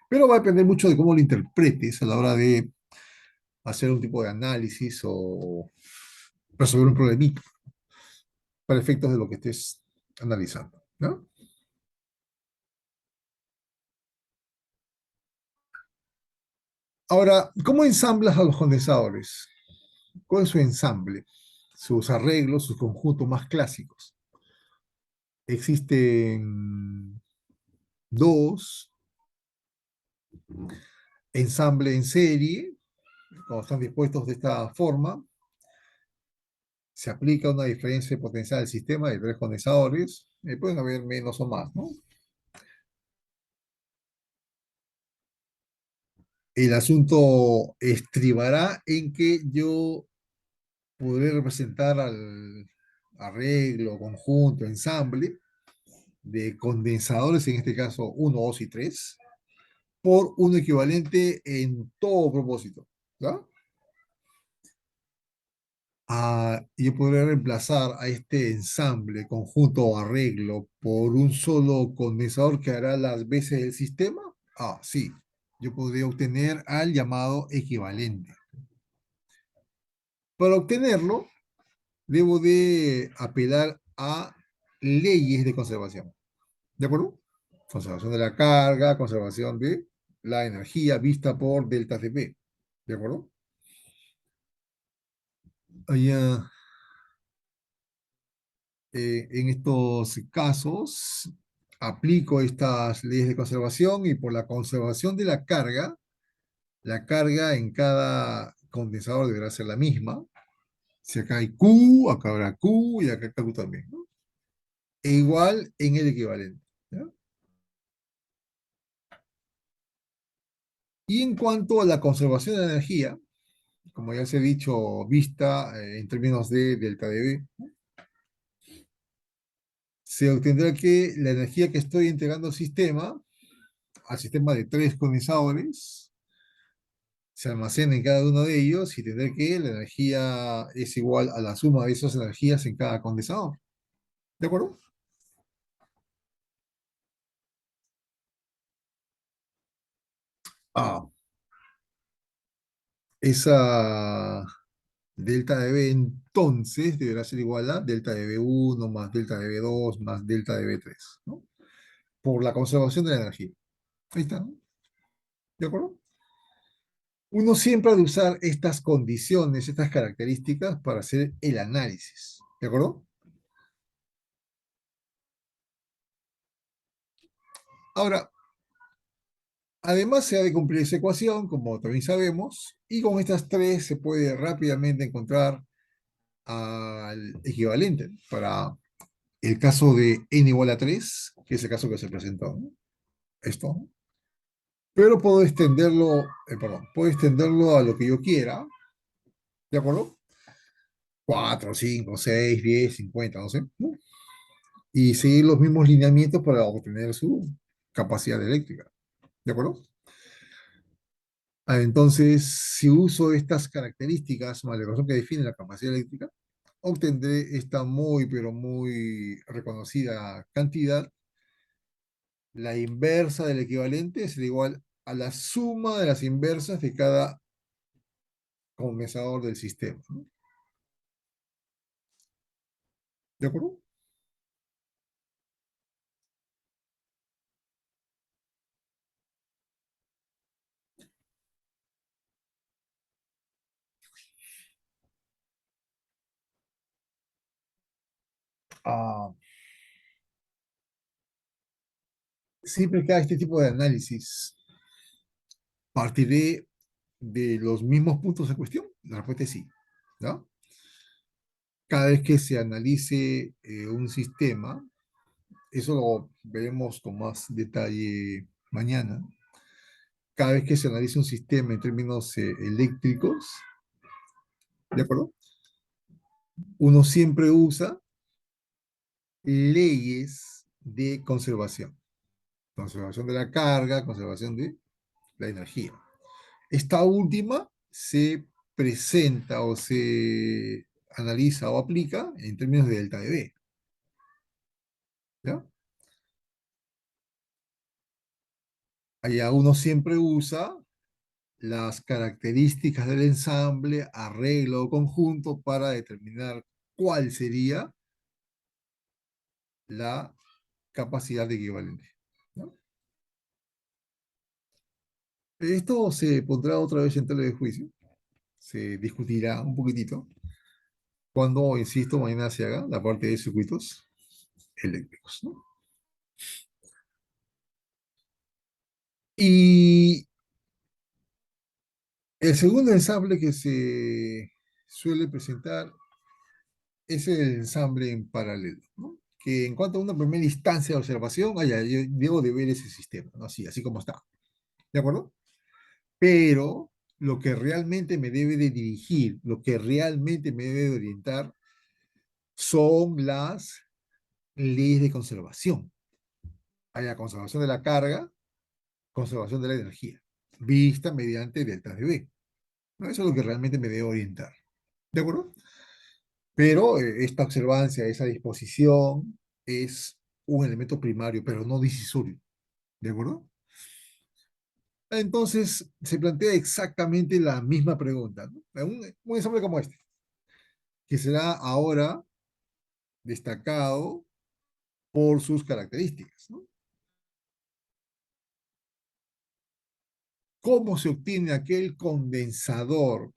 Pero va a depender mucho de cómo lo interpretes a la hora de hacer un tipo de análisis o resolver un problemita para efectos de lo que estés analizando, ¿no? Ahora, ¿cómo ensamblas a los condensadores? ¿Cuál es su ensamble? Sus arreglos, sus conjuntos más clásicos. Existen dos, ensamble en serie, cuando están dispuestos de esta forma, se aplica una diferencia de potencial del sistema de tres condensadores, pueden haber menos o más, ¿no? El asunto estribará en que yo podré representar al arreglo, conjunto, ensamble de condensadores, en este caso uno, 2 y 3, por un equivalente en todo propósito, ¿ya? Yo podría reemplazar a este ensamble, conjunto o arreglo por un solo condensador que hará las veces del sistema. Sí, yo podría obtener al llamado equivalente. Para obtenerlo, debo de apelar a leyes de conservación. ¿De acuerdo? Conservación de la carga, conservación de la energía vista por delta Cp. ¿De acuerdo? Allá, en estos casos, aplico estas leyes de conservación y por la conservación de la carga en cada condensador deberá ser la misma. Si acá hay Q, acá habrá Q y acá Q también, ¿no? E igual en el equivalente, ¿ya? Y en cuanto a la conservación de la energía, como ya se ha dicho, vista en términos de delta de B, se obtendrá que la energía que estoy entregando al sistema de tres condensadores, se almacena en cada uno de ellos y tendré que la energía es igual a la suma de esas energías en cada condensador. ¿De acuerdo? Ah, esa delta de B entonces deberá ser igual a delta de B1 más delta de B2 más delta de B3, ¿no? Por la conservación de la energía. Ahí está, ¿no? ¿De acuerdo? Uno siempre ha de usar estas condiciones, estas características para hacer el análisis. ¿De acuerdo? Ahora, además se ha de cumplir esa ecuación, como también sabemos, y con estas tres se puede rápidamente encontrar al equivalente para el caso de n igual a 3, que es el caso que se presentó, ¿no? Esto, ¿no? Pero puedo extenderlo a lo que yo quiera, ¿de acuerdo? 4, 5, 6, 10, 50, no sé, ¿no? Y seguir los mismos lineamientos para obtener su capacidad eléctrica, ¿de acuerdo? Entonces, si uso estas características más la ecuación que define la capacidad eléctrica, obtendré esta muy, pero muy reconocida cantidad. La inversa del equivalente es igual a la suma de las inversas de cada condensador del sistema, ¿no? ¿De acuerdo? Ah, siempre que haga este tipo de análisis, partiré de los mismos puntos de cuestión. La respuesta es sí, ¿no? Cada vez que se analice un sistema, eso lo veremos con más detalle mañana. Cada vez que se analice un sistema en términos eléctricos, ¿de acuerdo? Uno siempre usa leyes de conservación. Conservación de la carga, conservación de la energía. Esta última se presenta o se analiza o aplica en términos de delta de B, ¿ya? Allá uno siempre usa las características del ensamble, arreglo o conjunto para determinar cuál sería la capacidad de equivalente, ¿no? Esto se pondrá otra vez en tela de juicio, se discutirá un poquitito cuando, insisto, mañana se haga la parte de circuitos eléctricos, ¿no? Y el segundo ensamble que se suele presentar es el ensamble en paralelo, ¿no? Que en cuanto a una primera instancia de observación, yo debo de ver ese sistema, ¿no? Así como está, ¿de acuerdo? Pero lo que realmente me debe de dirigir, lo que realmente me debe de orientar, son las leyes de conservación. Hay la conservación de la carga, conservación de la energía, vista mediante delta de B, ¿no? Eso es lo que realmente me debe orientar, ¿de acuerdo? Pero esta observancia, esa disposición es un elemento primario, pero no decisorio, ¿de acuerdo? Entonces se plantea exactamente la misma pregunta, ¿no? Un ejemplo como este, que será ahora destacado por sus características, ¿no? ¿Cómo se obtiene aquel condensador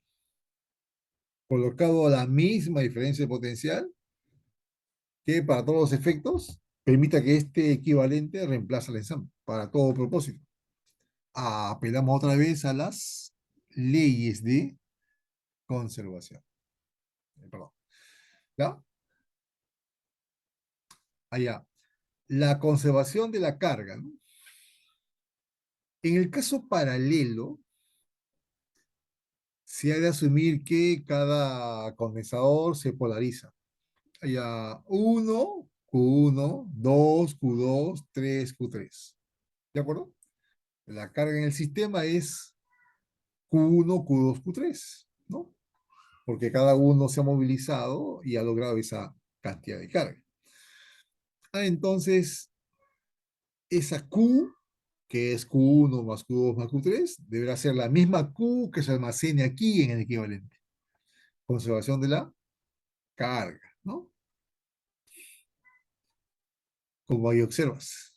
colocado a la misma diferencia de potencial que para todos los efectos permita que este equivalente reemplace al ensamble para todo propósito? Apelamos otra vez a las leyes de conservación. Perdón. ¿Ya? Allá. La conservación de la carga, ¿no? En el caso paralelo, se ha de asumir que cada condensador se polariza. Haya uno Q1, 2, Q2, 3, Q3. ¿De acuerdo? La carga en el sistema es Q1, Q2, Q3, ¿no? Porque cada uno se ha movilizado y ha logrado esa cantidad de carga. Entonces, esa Q, que es Q1 más Q2 más Q3, deberá ser la misma Q que se almacene aquí en el equivalente. Conservación de la carga, ¿no? Como ahí observas.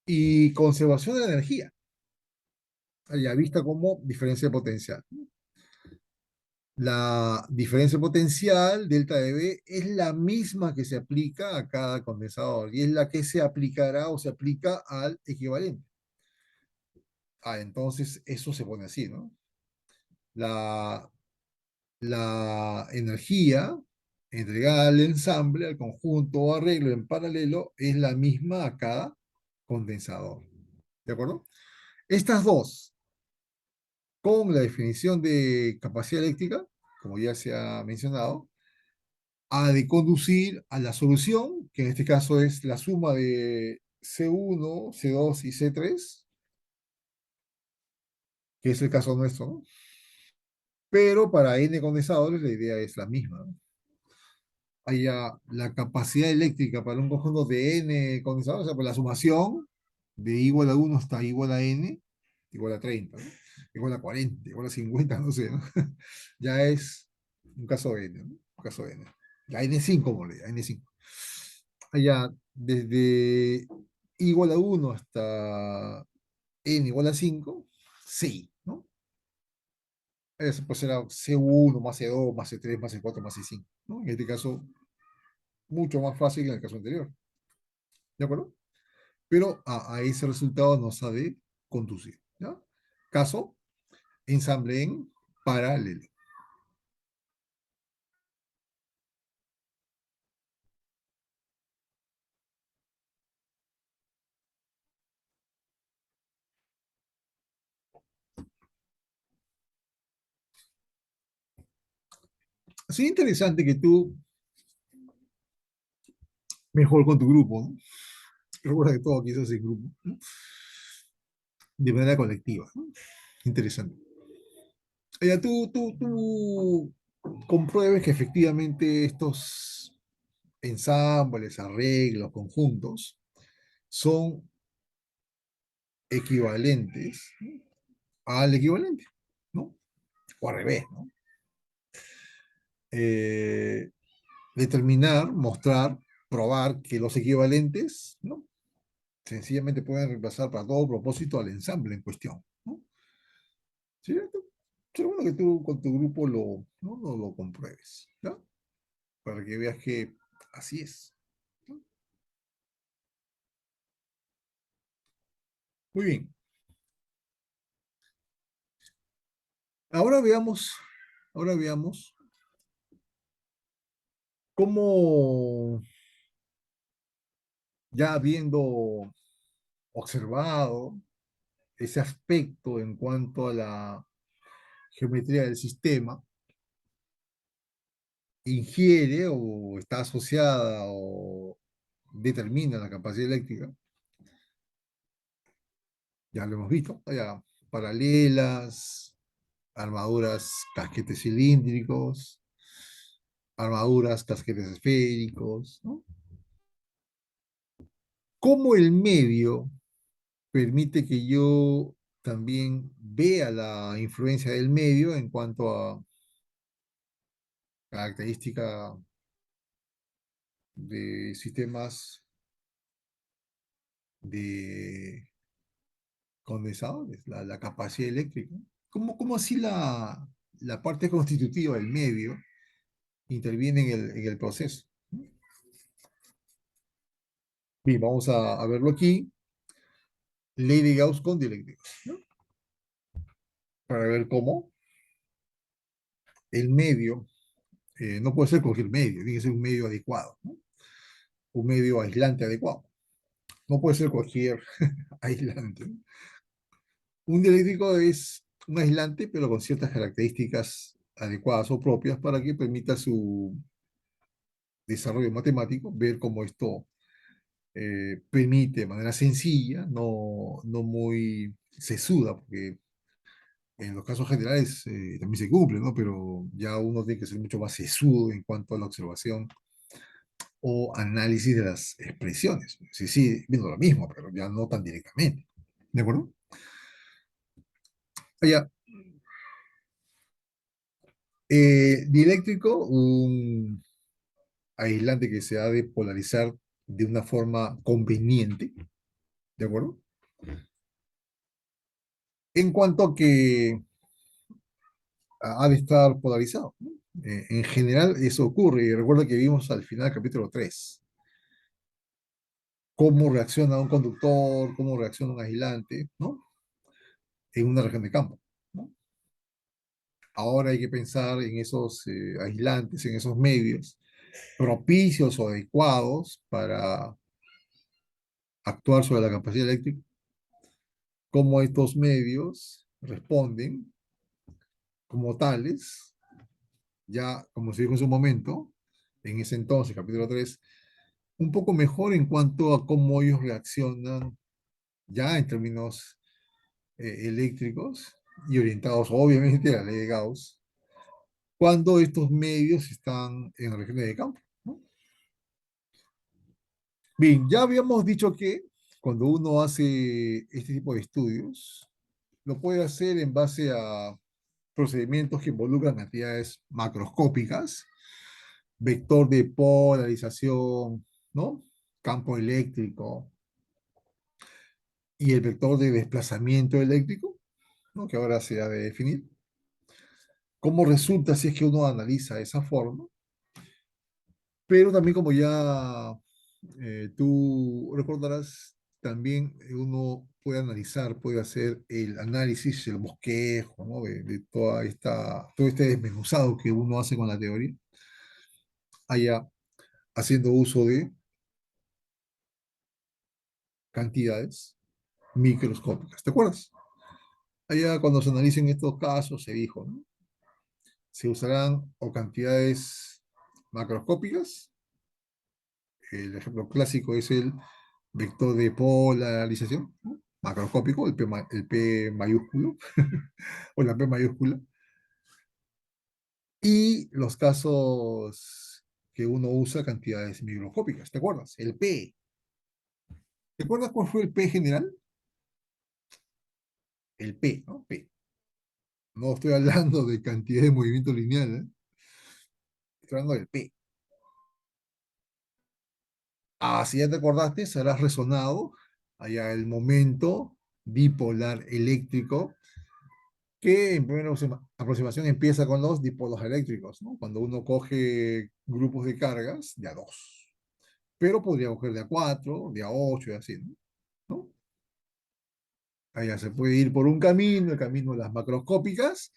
Y conservación de la energía, ya vista como diferencia potencial. La diferencia potencial, delta de B, es la misma que se aplica a cada condensador y es la que se aplicará o se aplica al equivalente. Entonces eso se pone así, ¿no? La, la energía entregada al ensamble, al conjunto o arreglo en paralelo es la misma a cada condensador. ¿De acuerdo? Estas dos, con la definición de capacidad eléctrica, como ya se ha mencionado, ha de conducir a la solución, que en este caso es la suma de C1, C2 y C3, que es el caso nuestro, ¿no? Pero para N condensadores la idea es la misma, ¿no? Haya la capacidad eléctrica para un conjunto de N condensadores, o sea, por la sumación de igual a 1 hasta igual a N, igual a 30, ¿no? Igual a 40, igual a 50, no sé, ¿no? Ya es un caso de N, ¿no? Un caso de N. La N5, mole, N5. Allá, desde igual a 1 hasta N igual a 5, sí, ¿no? Eso pues será C1 más C2 más C3 más C4 más C5, ¿no? En este caso, mucho más fácil que en el caso anterior, ¿de acuerdo? Pero a ese resultado nos ha de conducir, ¿ya? Caso, ensamble en paralelo. Sería interesante que tú, mejor con tu grupo, ¿no? Recuerda que todo aquí se hace en grupo, ¿no? De manera colectiva, ¿no? Interesante. Ya tú compruebes que efectivamente estos ensambles, arreglos, conjuntos son equivalentes, ¿no? Al equivalente, ¿no? O al revés, ¿no? Eh, determinar, mostrar, probar que los equivalentes, ¿no? Sencillamente pueden reemplazar para todo propósito al ensamble en cuestión, ¿no? Sería, sería bueno que tú con tu grupo ¿no? Lo compruebes, ¿no? Para que veas que así es, ¿no? Muy bien. Ahora veamos, ahora veamos cómo, ya habiendo observado ese aspecto en cuanto a la geometría del sistema, ingiere o está asociada o determina la capacidad eléctrica, ya lo hemos visto, ya paralelas, armaduras, casquetes cilíndricos, armaduras, casquetes esféricos, ¿no? ¿Cómo el medio permite que yo también vea la influencia del medio en cuanto a característica de sistemas de condensadores, la capacidad eléctrica? ¿Cómo así la parte constitutiva del medio interviene en el proceso? Bien, vamos a verlo aquí. Ley de Gauss con dieléctricos, ¿no? Para ver cómo el medio, no puede ser cualquier medio, tiene que ser un medio adecuado, ¿no? Un medio aislante adecuado. No puede ser cualquier aislante, ¿no? Un dieléctrico es un aislante, pero con ciertas características adecuadas o propias para que permita desarrollo matemático, ver cómo esto permite de manera sencilla, no muy sesuda, porque en los casos generales también se cumple, ¿no? Pero ya uno tiene que ser mucho más sesudo en cuanto a la observación o análisis de las expresiones. Sí, sí, viendo lo mismo, pero ya no tan directamente. ¿De acuerdo? Ya, dieléctrico, un aislante que se ha de polarizar de una forma conveniente, ¿de acuerdo? En cuanto a que ha de estar polarizado, ¿no? En general eso ocurre, y recuerda que vimos al final del capítulo 3 cómo reacciona un conductor, cómo reacciona un aislante, ¿no? En una región de campo, ¿no? Ahora hay que pensar en esos aislantes, en esos medios propicios o adecuados para actuar sobre la capacidad eléctrica, cómo estos medios responden como tales, ya como se dijo en su momento, en ese entonces, capítulo 3 un poco mejor en cuanto a cómo ellos reaccionan ya en términos eléctricos y orientados obviamente a la ley de Gauss, cuando estos medios están en regiones de campo, ¿no? Bien, ya habíamos dicho que cuando uno hace este tipo de estudios, lo puede hacer en base a procedimientos que involucran cantidades macroscópicas, vector de polarización, ¿no? Campo eléctrico y el vector de desplazamiento eléctrico, ¿no? Que ahora se ha de definir. ¿Cómo resulta si es que uno analiza esa forma? Pero también como ya tú recordarás, también uno puede analizar, puede hacer el análisis, el bosquejo, ¿no? De toda todo este desmenuzado que uno hace con la teoría, allá haciendo uso de cantidades microscópicas. ¿Te acuerdas? Allá cuando se analicen estos casos se dijo, ¿no? Se usarán o cantidades macroscópicas. El ejemplo clásico es el vector de polarización, ¿no? Macroscópico, el P mayúsculo o la P mayúscula. Y los casos que uno usa cantidades microscópicas, ¿te acuerdas? El P. ¿Te acuerdas cuál fue el P general? El P, ¿no? P. No estoy hablando de cantidad de movimiento lineal, ¿eh? Estoy hablando del P. Ah, si ya te acordaste, serás resonado allá el momento dipolar eléctrico, que en primera aproximación empieza con los dipolos eléctricos, ¿no? Cuando uno coge grupos de cargas de a dos, pero podría coger de a cuatro, de a ocho y así, ¿no? Allá se puede ir por un camino, el camino de las macroscópicas,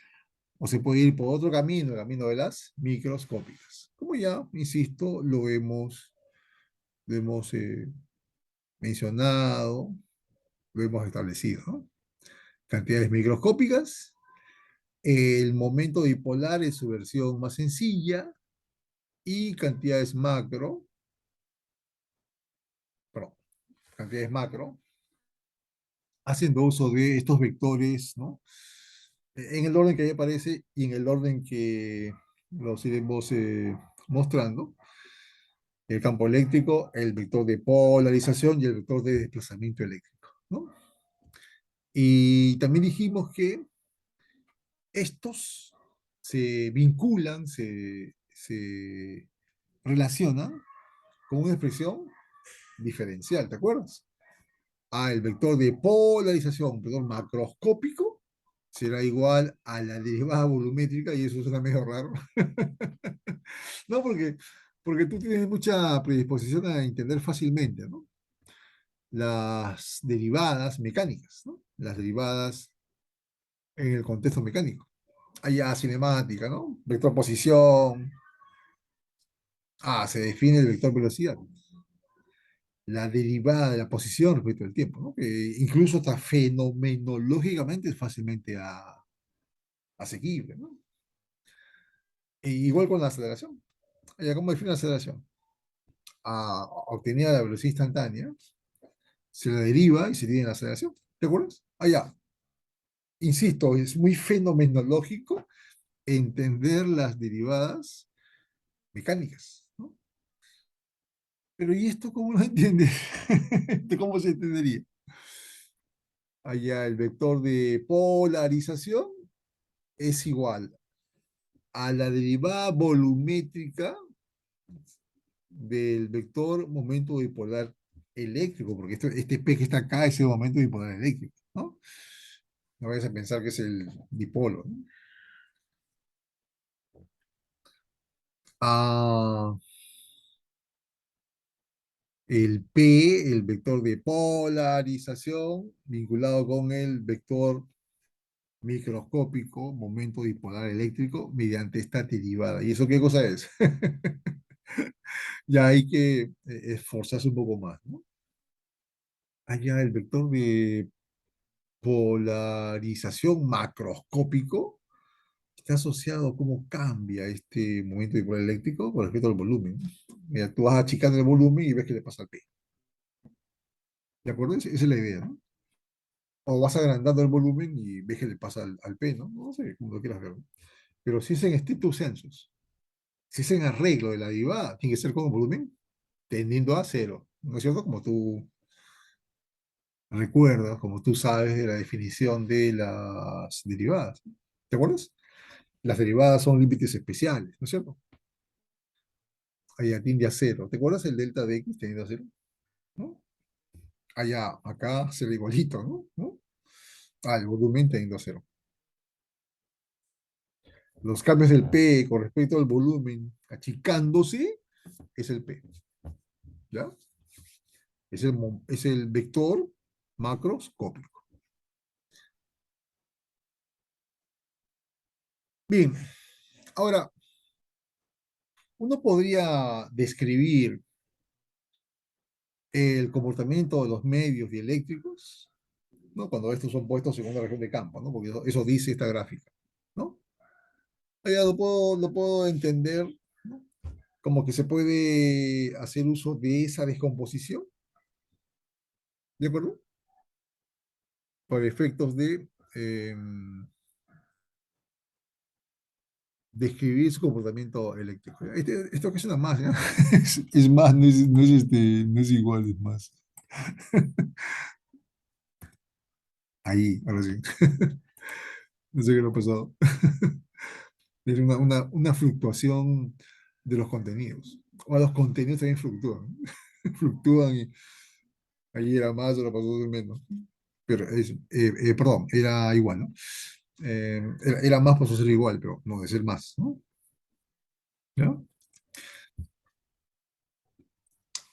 o se puede ir por otro camino, el camino de las microscópicas. Como ya, insisto, lo hemos mencionado, lo hemos establecido, ¿no? Cantidades microscópicas, el momento dipolar es su versión más sencilla, y perdón, cantidades macro, haciendo uso de estos vectores, ¿no? En el orden que ahí aparece y en el orden que los iremos mostrando. El campo eléctrico, el vector de polarización y el vector de desplazamiento eléctrico, ¿no? Y también dijimos que estos se vinculan, se relacionan con una expresión diferencial, ¿te acuerdas? El vector de polarización, vector macroscópico, será igual a la derivada volumétrica, y eso suena medio raro. No, porque tú tienes mucha predisposición a entender fácilmente, ¿no? Las derivadas mecánicas, ¿no? Las derivadas en el contexto mecánico. Allá cinemática, ¿no? Vector posición. Se define el vector velocidad. La derivada de la posición respecto al tiempo, ¿no? Que incluso hasta fenomenológicamente es fácilmente asequible, ¿no? Igual con la aceleración. ¿Cómo define la aceleración? obtenida a la velocidad instantánea, se la deriva y se tiene la aceleración. ¿Te acuerdas? Allá, insisto, es muy fenomenológico entender las derivadas mecánicas, ¿no? Pero ¿y esto cómo lo entiendes? ¿Esto cómo se entendería? Allá el vector de polarización es igual a la derivada volumétrica del vector momento dipolar eléctrico, porque este P que está acá es el momento dipolar eléctrico, ¿no? No vayas a pensar que es el dipolo, ¿no? Ah, el P, el vector de polarización, vinculado con el vector microscópico, momento dipolar eléctrico, mediante esta derivada. ¿Y eso qué cosa es? Ya hay que esforzarse un poco más, ¿no? Allá el vector de polarización macroscópico está asociado a cómo cambia este momento dipolar eléctrico con respecto al volumen. Mira, tú vas achicando el volumen y ves qué le pasa al P. ¿De acuerdo? Esa es la idea, ¿no? O vas agrandando el volumen y ves qué le pasa al P, ¿no? No sé, como lo quieras ver, ¿no? Pero si es en stricto sensus, si es en arreglo de la derivada, tiene que ser con volumen tendiendo a cero, ¿no es cierto? Como tú recuerdas, como tú sabes de la definición de las derivadas. ¿Te acuerdas? Las derivadas son límites especiales, ¿no es cierto? Allá tiende a cero. ¿Te acuerdas el delta de x teniendo a cero? ¿No? Allá, acá será igualito, ¿no? ¿No? El volumen teniendo a cero. Los cambios del P con respecto al volumen achicándose es el P, ¿ya? Es el vector macroscópico. Bien, ahora, uno podría describir el comportamiento de los medios dieléctricos, ¿no? Cuando estos son puestos en una región de campo, ¿no? Porque eso dice esta gráfica, ¿no? Ya lo puedo entender, ¿no? Como que se puede hacer uso de esa descomposición, ¿de acuerdo? Para efectos de describir su comportamiento eléctrico. Esto que es una más, ¿ya? Es más, no es igual, es más. Ahí, ahora sí. No sé qué lo ha pasado. Es una fluctuación de los contenidos. O los contenidos también fluctúan. Fluctúan y ahí era más, ahora pasó a ser menos. Pero perdón, era igual, ¿no? Era más, pasó a ser igual, pero no, de ser más, ¿no? ¿Ya?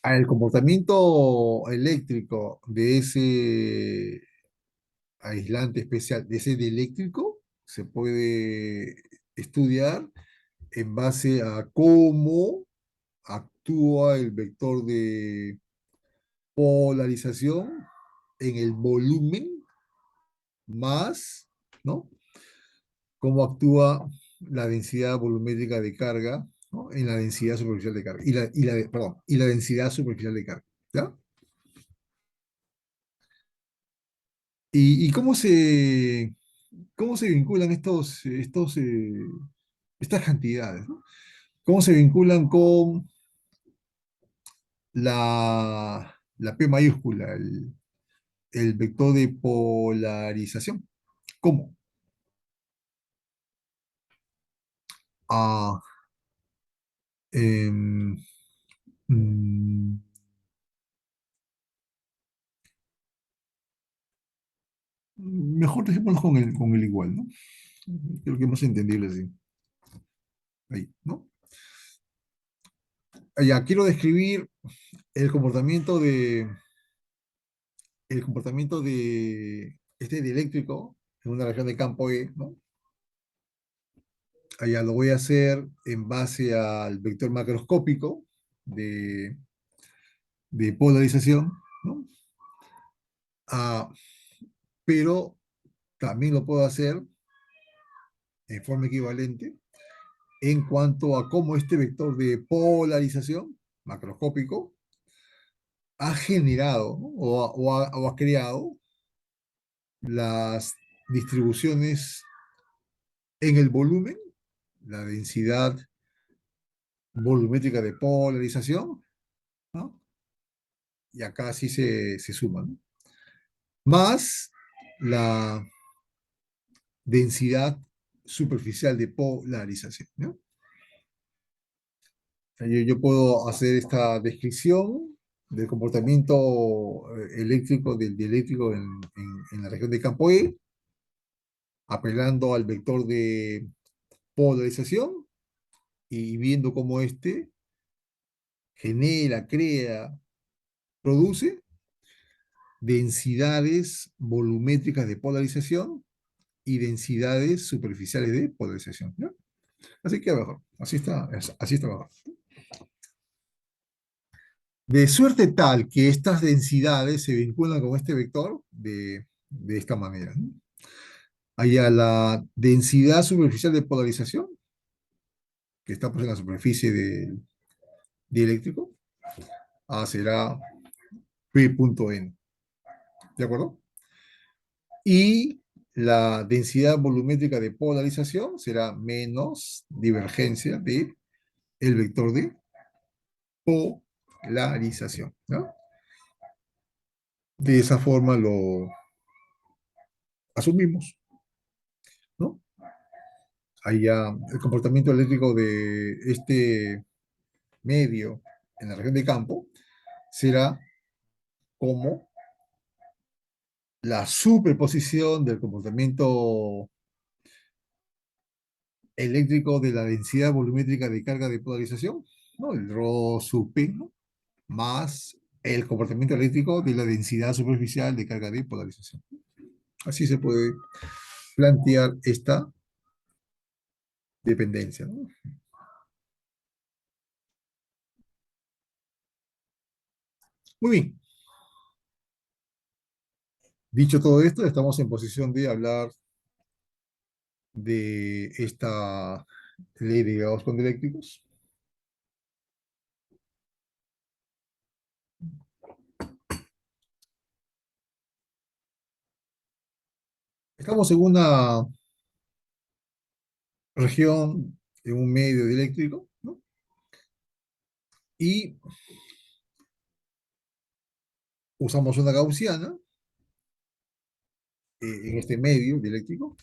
El comportamiento eléctrico de ese aislante especial, de ese dieléctrico, se puede estudiar en base a cómo actúa el vector de polarización en el volumen más, ¿no? Cómo actúa la densidad volumétrica de carga, ¿no? En la densidad superficial de carga. Perdón, y la densidad superficial de carga. ¿Ya? ¿Y cómo se vinculan estas cantidades, ¿no? ¿Cómo se vinculan con la P mayúscula, el vector de polarización? ¿Cómo? Ah, em, mm, mejor dejémoslo con el igual, ¿no? Creo que es más entendible así. Ahí, ¿no? Ya, quiero describir el comportamiento de, el comportamiento de este dieléctrico en una región de campo E, ¿no? Allá lo voy a hacer en base al vector macroscópico de, de polarización, ¿no? Ah, pero también lo puedo hacer en forma equivalente en cuanto a cómo este vector de polarización macroscópico ha generado, ¿no? O ha creado las distribuciones en el volumen, la densidad volumétrica de polarización, ¿no? Y acá sí se suman, ¿no? Más la densidad superficial de polarización, ¿no? Yo puedo hacer esta descripción del comportamiento eléctrico del dieléctrico en la región de campo E, apelando al vector de polarización y viendo cómo este genera, crea, produce densidades volumétricas de polarización y densidades superficiales de polarización, ¿no? Así que mejor, así está mejor. De suerte tal que estas densidades se vinculan con este vector de esta manera, ¿no? Haya la densidad superficial de polarización, que está pues, en la superficie del dieléctrico, A será P.n, ¿de acuerdo? Y la densidad volumétrica de polarización será menos divergencia de el vector de polarización, ¿no? De esa forma lo asumimos, ¿no? Ahí ya el comportamiento eléctrico de este medio en la región de campo será como la superposición del comportamiento eléctrico de la densidad volumétrica de carga de polarización, ¿no? El ρ sub P, ¿no? Más el comportamiento eléctrico de la densidad superficial de carga de polarización. Así se puede plantear esta dependencia, ¿no? Muy bien. Dicho todo esto, estamos en posición de hablar de esta ley de Gauss con dieléctricos. Estamos en una región, en un medio dieléctrico, ¿no? Y usamos una gaussiana en este medio dieléctrico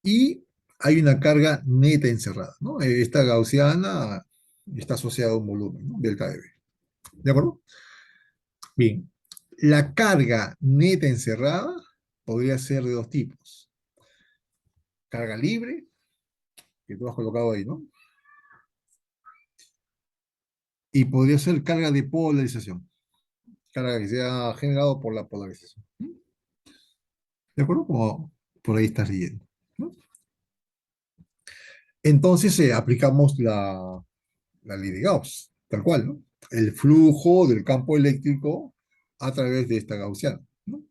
y hay una carga neta encerrada, ¿no? Esta gaussiana está asociada a un volumen, ¿no? Delta de B. ¿De acuerdo? Bien. La carga neta encerrada podría ser de dos tipos. Carga libre, que tú has colocado ahí, ¿no? Y podría ser carga de polarización, carga que se ha generado por la polarización. ¿De acuerdo? Como por ahí estás leyendo, ¿no? Entonces aplicamos la ley de Gauss, tal cual, ¿no? El flujo del campo eléctrico a través de esta gaussiana, ¿no?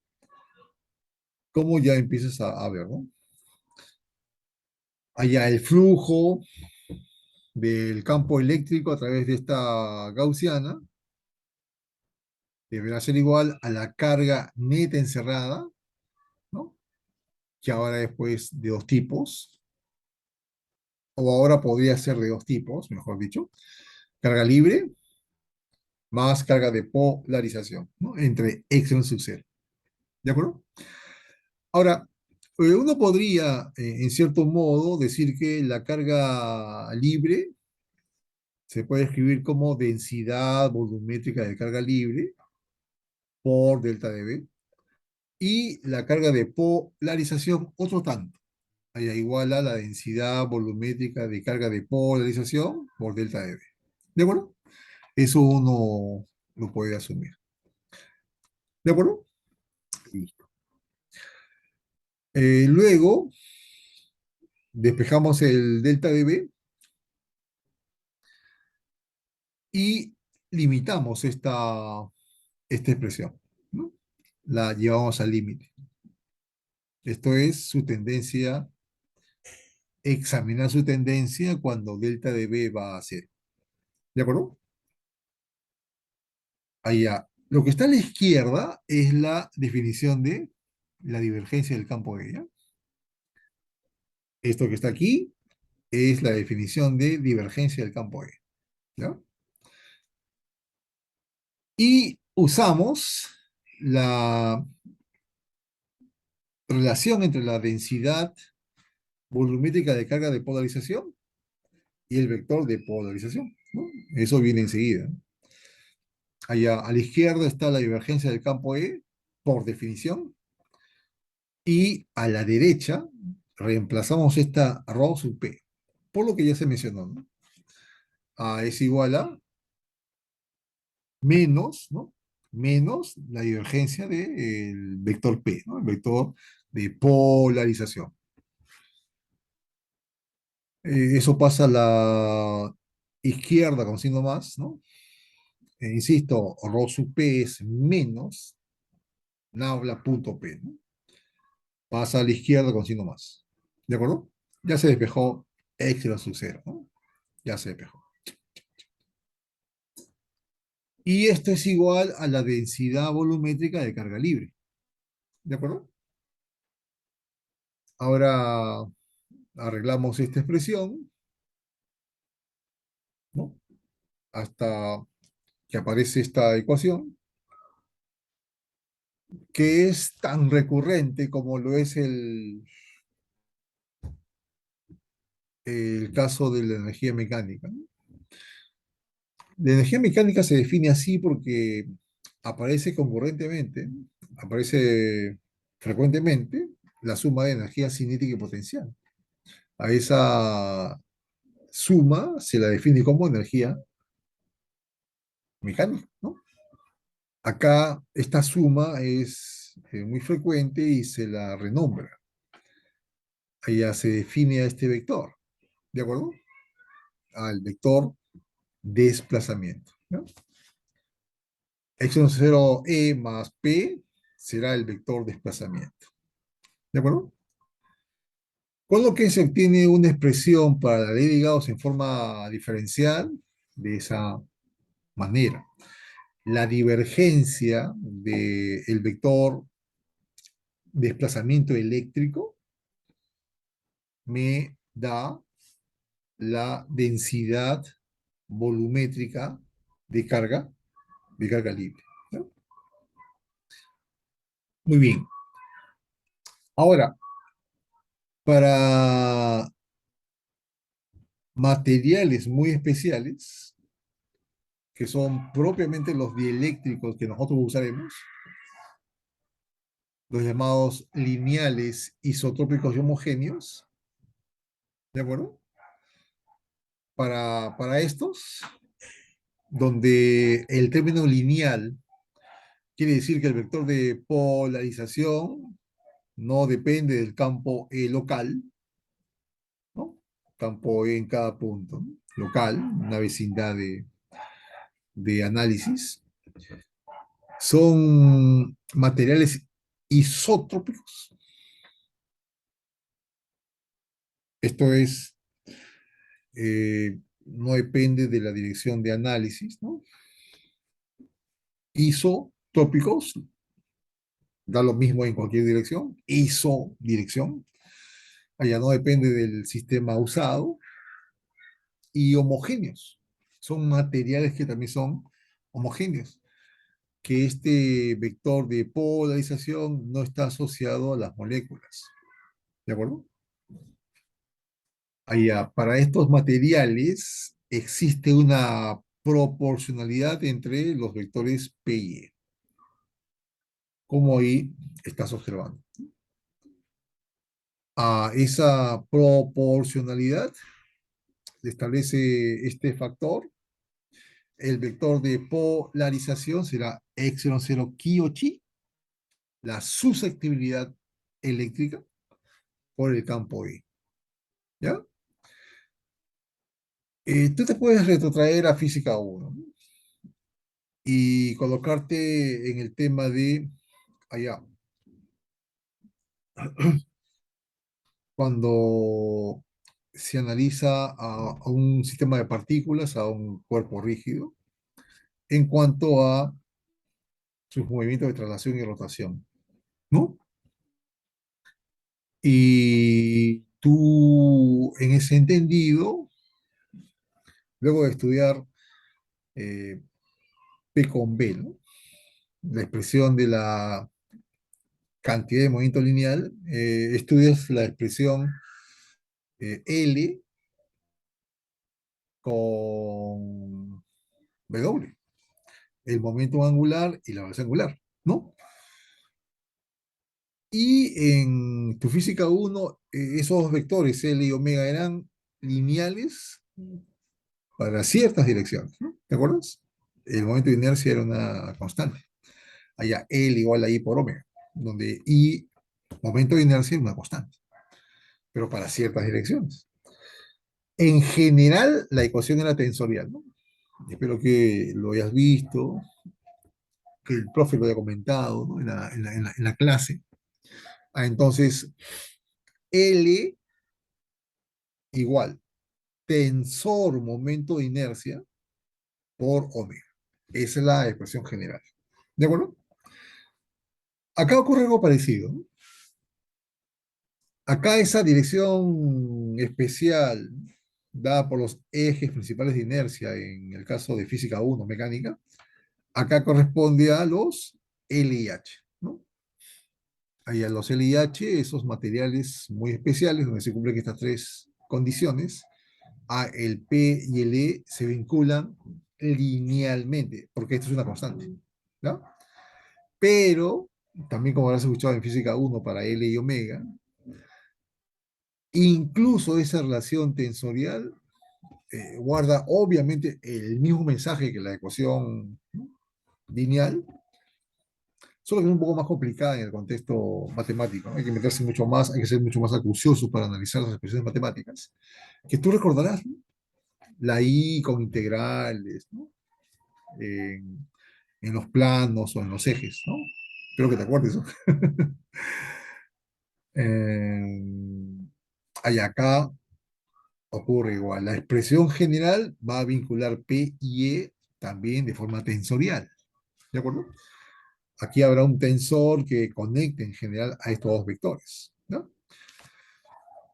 Como ya empiezas a ver, ¿no? Allá el flujo del campo eléctrico a través de esta gaussiana deberá ser igual a la carga neta encerrada, ¿no? Que ahora después de dos tipos, o ahora podría ser de dos tipos, mejor dicho, carga libre más carga de polarización, ¿no? Entre X sub 0. ¿De acuerdo? Ahora, uno podría, en cierto modo, decir que la carga libre se puede escribir como densidad volumétrica de carga libre por delta de B y la carga de polarización otro tanto. Allá igual a la densidad volumétrica de carga de polarización por delta de B. ¿De acuerdo? Eso uno lo puede asumir. ¿De acuerdo? Listo. Luego, despejamos el delta de B y limitamos esta expresión, ¿no? La llevamos al límite. Esto es su tendencia, examinar su tendencia cuando delta de B va a cero. ¿De acuerdo? Allá. Lo que está a la izquierda es la definición de la divergencia del campo de ella. Esto que está aquí es la definición de divergencia del campo E. ¿Ya? Y usamos la relación entre la densidad volumétrica de carga de polarización y el vector de polarización, ¿no? Eso viene enseguida. Allá a la izquierda está la divergencia del campo E, por definición, y a la derecha reemplazamos esta rho sub P, por lo que ya se mencionó, ¿no? A es igual a menos, ¿no? Menos la divergencia del vector P, ¿no? El vector de polarización. Eso pasa a la izquierda con signo más, ¿no? Insisto, rho sub P es menos nabla punto P, ¿no? Pasa a la izquierda con signo más. ¿De acuerdo? Ya se despejó epsilon sub cero, ¿no? Ya se despejó. Y esto es igual a la densidad volumétrica de carga libre. ¿De acuerdo? Ahora arreglamos esta expresión, ¿no? Hasta que aparece esta ecuación, que es tan recurrente como lo es el caso de la energía mecánica, ¿no? La energía mecánica se define así porque aparece concurrentemente, aparece frecuentemente la suma de energía cinética y potencial. A esa suma se la define como energía mecánica, ¿no? Acá esta suma es muy frecuente y se la renombra. Allá se define a este vector, ¿de acuerdo? Al vector desplazamiento, ¿no? X 0 E más P será el vector desplazamiento, ¿de acuerdo? Con lo que se obtiene una expresión para la ley de Gauss en forma diferencial de esa manera. La divergencia del vector desplazamiento eléctrico me da la densidad volumétrica de carga, de carga libre, ¿no? Muy bien. Ahora, para materiales muy especiales, que son propiamente los dieléctricos que nosotros usaremos, los llamados lineales isotrópicos y homogéneos, ¿de acuerdo? Para estos, donde el término lineal quiere decir que el vector de polarización no depende del campo E local, ¿no? Campo E en cada punto, ¿no? Local, una vecindad de análisis. Son materiales isotrópicos. Esto es, no depende de la dirección de análisis, ¿no? Isotrópicos, da lo mismo en cualquier dirección. Isodirección, allá no depende del sistema usado. Y homogéneos, son materiales que también son homogéneos, que este vector de polarización no está asociado a las moléculas. ¿De acuerdo? Allá, para estos materiales existe una proporcionalidad entre los vectores P y E, como ahí estás observando. A esa proporcionalidad le establece este factor. El vector de polarización será epsilon 0 chi o chi, la susceptibilidad eléctrica por el campo E. ¿Ya? Tú te puedes retrotraer a física 1, ¿no? Y colocarte en el tema de allá, cuando se analiza a un sistema de partículas, a un cuerpo rígido, en cuanto a sus movimientos de traslación y rotación, ¿no? Y tú, en ese entendido, luego de estudiar eh, P con B, ¿no? La expresión de la cantidad de movimiento lineal, estudias la expresión L con W, el momento angular y la velocidad angular, ¿no? Y en tu física uno esos dos vectores, L y omega, eran lineales para ciertas direcciones, ¿no? ¿Te acuerdas? El momento de inercia era una constante. Allá L igual a I por omega, donde I, momento de inercia, es una constante, pero para ciertas direcciones. En general, la ecuación era tensorial, ¿no? Espero que lo hayas visto, que el profe lo haya comentado, ¿no? En la clase. Entonces, L igual, tensor momento de inercia por omega. Esa es la expresión general. ¿De acuerdo? Acá ocurre algo parecido, ¿no? Acá esa dirección especial dada por los ejes principales de inercia, en el caso de física uno mecánica, acá corresponde a los LIH, ¿no? Hay a los LIH, esos materiales muy especiales donde se cumplen estas tres condiciones. El P y el E se vinculan linealmente, porque esto es una constante, ¿no? Pero, también como habrás escuchado en física uno para L y omega, incluso esa relación tensorial guarda obviamente el mismo mensaje que la ecuación lineal, solo que es un poco más complicada en el contexto matemático, ¿no? Hay que meterse mucho más, hay que ser mucho más acucioso para analizar las expresiones matemáticas, que tú recordarás, ¿no? La I con integrales, ¿no? En, en los planos o en los ejes, ¿no? Espero que te acuerdes, ¿no? Acá ocurre igual. La expresión general va a vincular P y E también de forma tensorial. ¿De acuerdo? Aquí habrá un tensor que conecte en general a estos dos vectores, ¿no?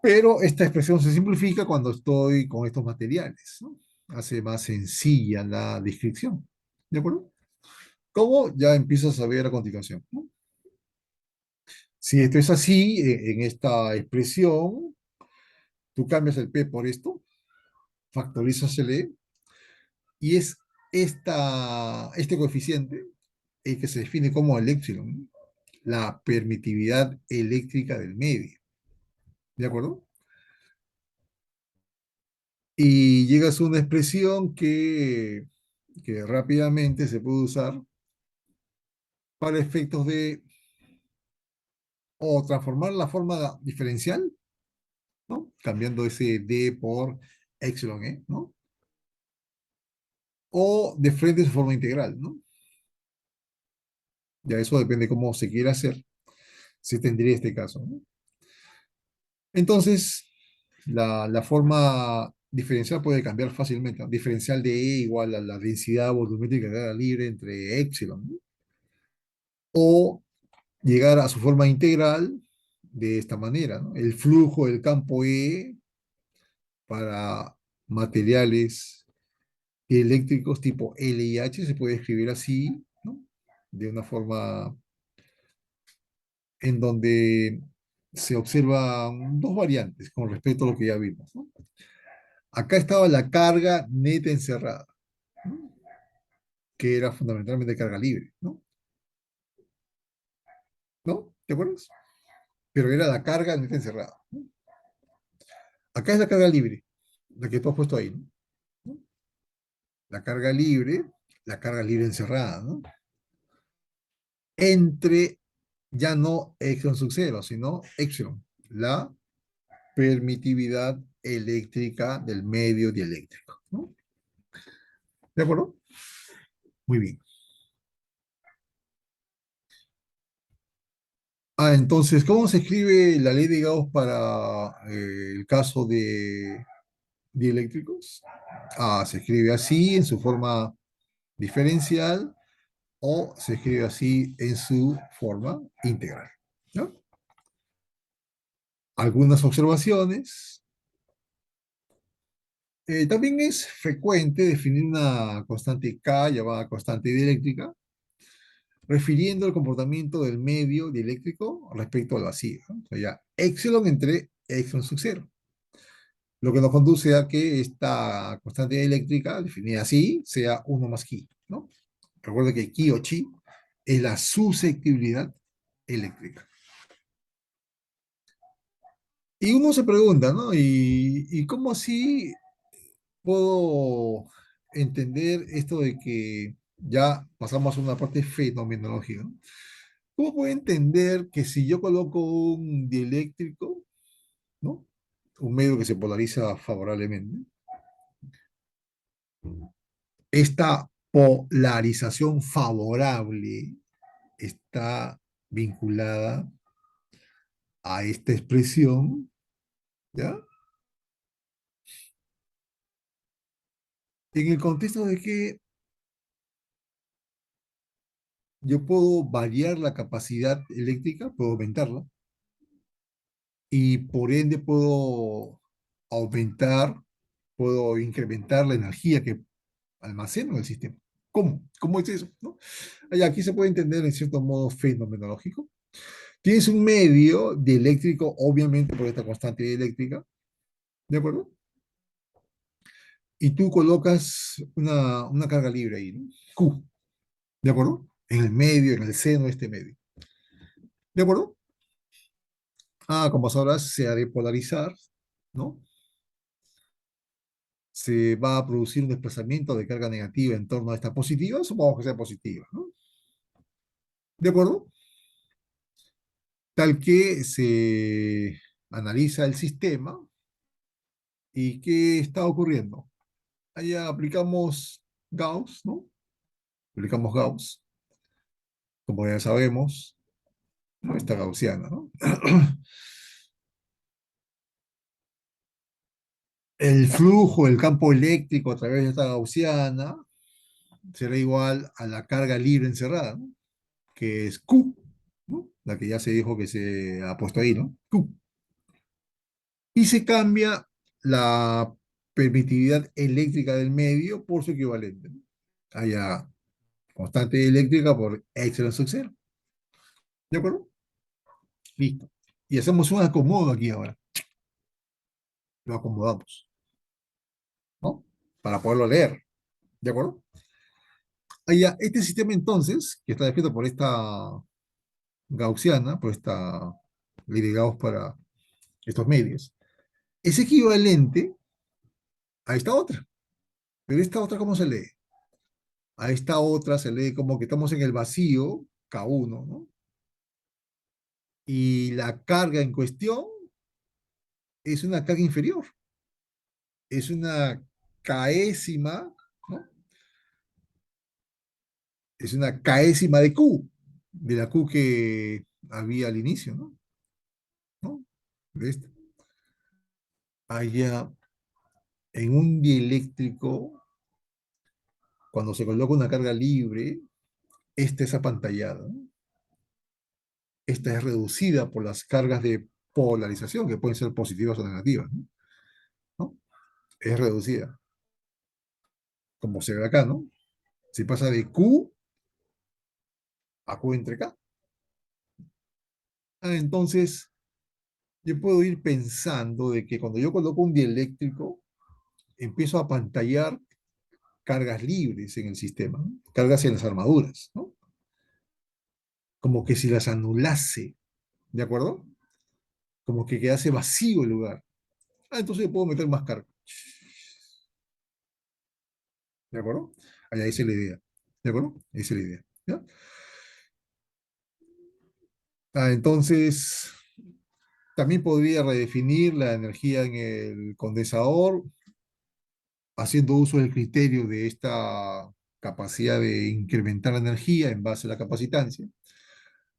Pero esta expresión se simplifica cuando estoy con estos materiales, ¿no? Hace más sencilla la descripción. ¿De acuerdo? Como ya empiezas a ver a continuación, ¿no? Si esto es así, en esta expresión, tú cambias el P por esto, factorizas el E, y es este coeficiente el que se define como el épsilon, ¿no? La permitividad eléctrica del medio. ¿De acuerdo? Y llegas a una expresión que rápidamente se puede usar para efectos de o transformar la forma diferencial, ¿no? Cambiando ese D por epsilon E, ¿no? O de frente su forma integral, ¿no? Ya eso depende cómo se quiera hacer, se tendría este caso, ¿no? Entonces, la forma diferencial puede cambiar fácilmente, ¿no? Diferencial de E igual a la densidad volumétrica de la libre entre epsilon, ¿no? O llegar a su forma integral de esta manera, ¿no? El flujo del campo E para materiales eléctricos tipo LIH se puede escribir así, ¿no? De una forma en donde se observan dos variantes con respecto a lo que ya vimos, ¿no? Acá estaba la carga neta encerrada, ¿no? Que era fundamentalmente carga libre, ¿no? ¿No? ¿Te acuerdas? Pero era la carga neta encerrada, ¿no? Acá es la carga libre, la que tú has puesto ahí, ¿no? La carga libre encerrada, ¿no? Entre ya no epsilon sub cero, sino epsilon, la permitividad eléctrica del medio dieléctrico, ¿no? ¿De acuerdo? Muy bien. Entonces, ¿cómo se escribe la ley de Gauss para el caso de dieléctricos? Se escribe así, en su forma diferencial, o se escribe así en su forma integral, ¿no? Algunas observaciones. También es frecuente definir una constante K llamada constante dieléctrica, refiriendo el comportamiento del medio dieléctrico respecto al vacío, ¿no? O sea, ya, epsilon entre epsilon sub cero, lo que nos conduce a que esta constante eléctrica, definida así, sea uno más chi, ¿no? Recuerda que chi o chi es la susceptibilidad eléctrica. Y uno se pregunta, ¿no? ¿Y cómo así puedo entender esto de que ya pasamos a una parte fenomenológica, ¿no? ¿Cómo puedo entender que si yo coloco un dieléctrico, ¿no? Un medio que se polariza favorablemente, esta polarización favorable está vinculada a esta expresión, ¿ya? En el contexto de que yo puedo variar la capacidad eléctrica, puedo aumentarla, y por ende puedo aumentar, puedo incrementar la energía que almaceno en el sistema. ¿Cómo? ¿Cómo es eso? ¿No? Aquí se puede entender en cierto modo fenomenológico. Tienes un medio dieléctrico, obviamente por esta constante eléctrica, ¿de acuerdo? Y tú colocas una carga libre ahí, ¿no? Q, ¿de acuerdo? En el medio, en el seno de este medio. ¿De acuerdo? Como sabrás, se ha de polarizar, ¿no? Se va a producir un desplazamiento de carga negativa en torno a esta positiva, supongamos que sea positiva, ¿no? ¿De acuerdo? Tal que se analiza el sistema y qué está ocurriendo. Allá aplicamos Gauss, ¿no? Aplicamos Gauss, como ya sabemos, ¿no? Esta gaussiana, ¿no? El flujo, el campo eléctrico a través de esta gaussiana será igual a la carga libre encerrada, ¿no? Que es Q, ¿no? La que ya se dijo que se ha puesto ahí, ¿no? Q. Y se cambia la permitividad eléctrica del medio por su equivalente, ¿no? Haya constante eléctrica por epsilon sub cero. ¿De acuerdo? Listo. Y hacemos un acomodo aquí ahora. Lo acomodamos, ¿no? Para poderlo leer. ¿De acuerdo? Allá, este sistema entonces, que está descrito por esta gaussiana, por esta ley de Gauss para estos medios, es equivalente a esta otra. Pero esta otra, ¿cómo se lee? A esta otra se lee como que estamos en el vacío, K1, ¿no? Y la carga en cuestión es una carga inferior, es una késima, ¿no? Es una késima de Q, de la Q que había al inicio, ¿no? ¿No? De esta. Allá, en un dieléctrico, cuando se coloca una carga libre, esta es apantallada, ¿no? Esta es reducida por las cargas de polarización, que pueden ser positivas o negativas, ¿no? ¿No? Es reducida, como se ve acá, ¿no? Si pasa de Q a Q entre K. Entonces, yo puedo ir pensando de que cuando yo coloco un dieléctrico, empiezo a pantallar cargas libres en el sistema, ¿no? Cargas en las armaduras, ¿no? Como que si las anulase, ¿de acuerdo? Como que quedase vacío el lugar. Entonces yo puedo meter más carga, ¿de acuerdo? Allá esa es la idea, ¿de acuerdo? Esa es la idea, ¿ya? Entonces, también podría redefinir la energía en el condensador, haciendo uso del criterio de esta capacidad de incrementar la energía en base a la capacitancia.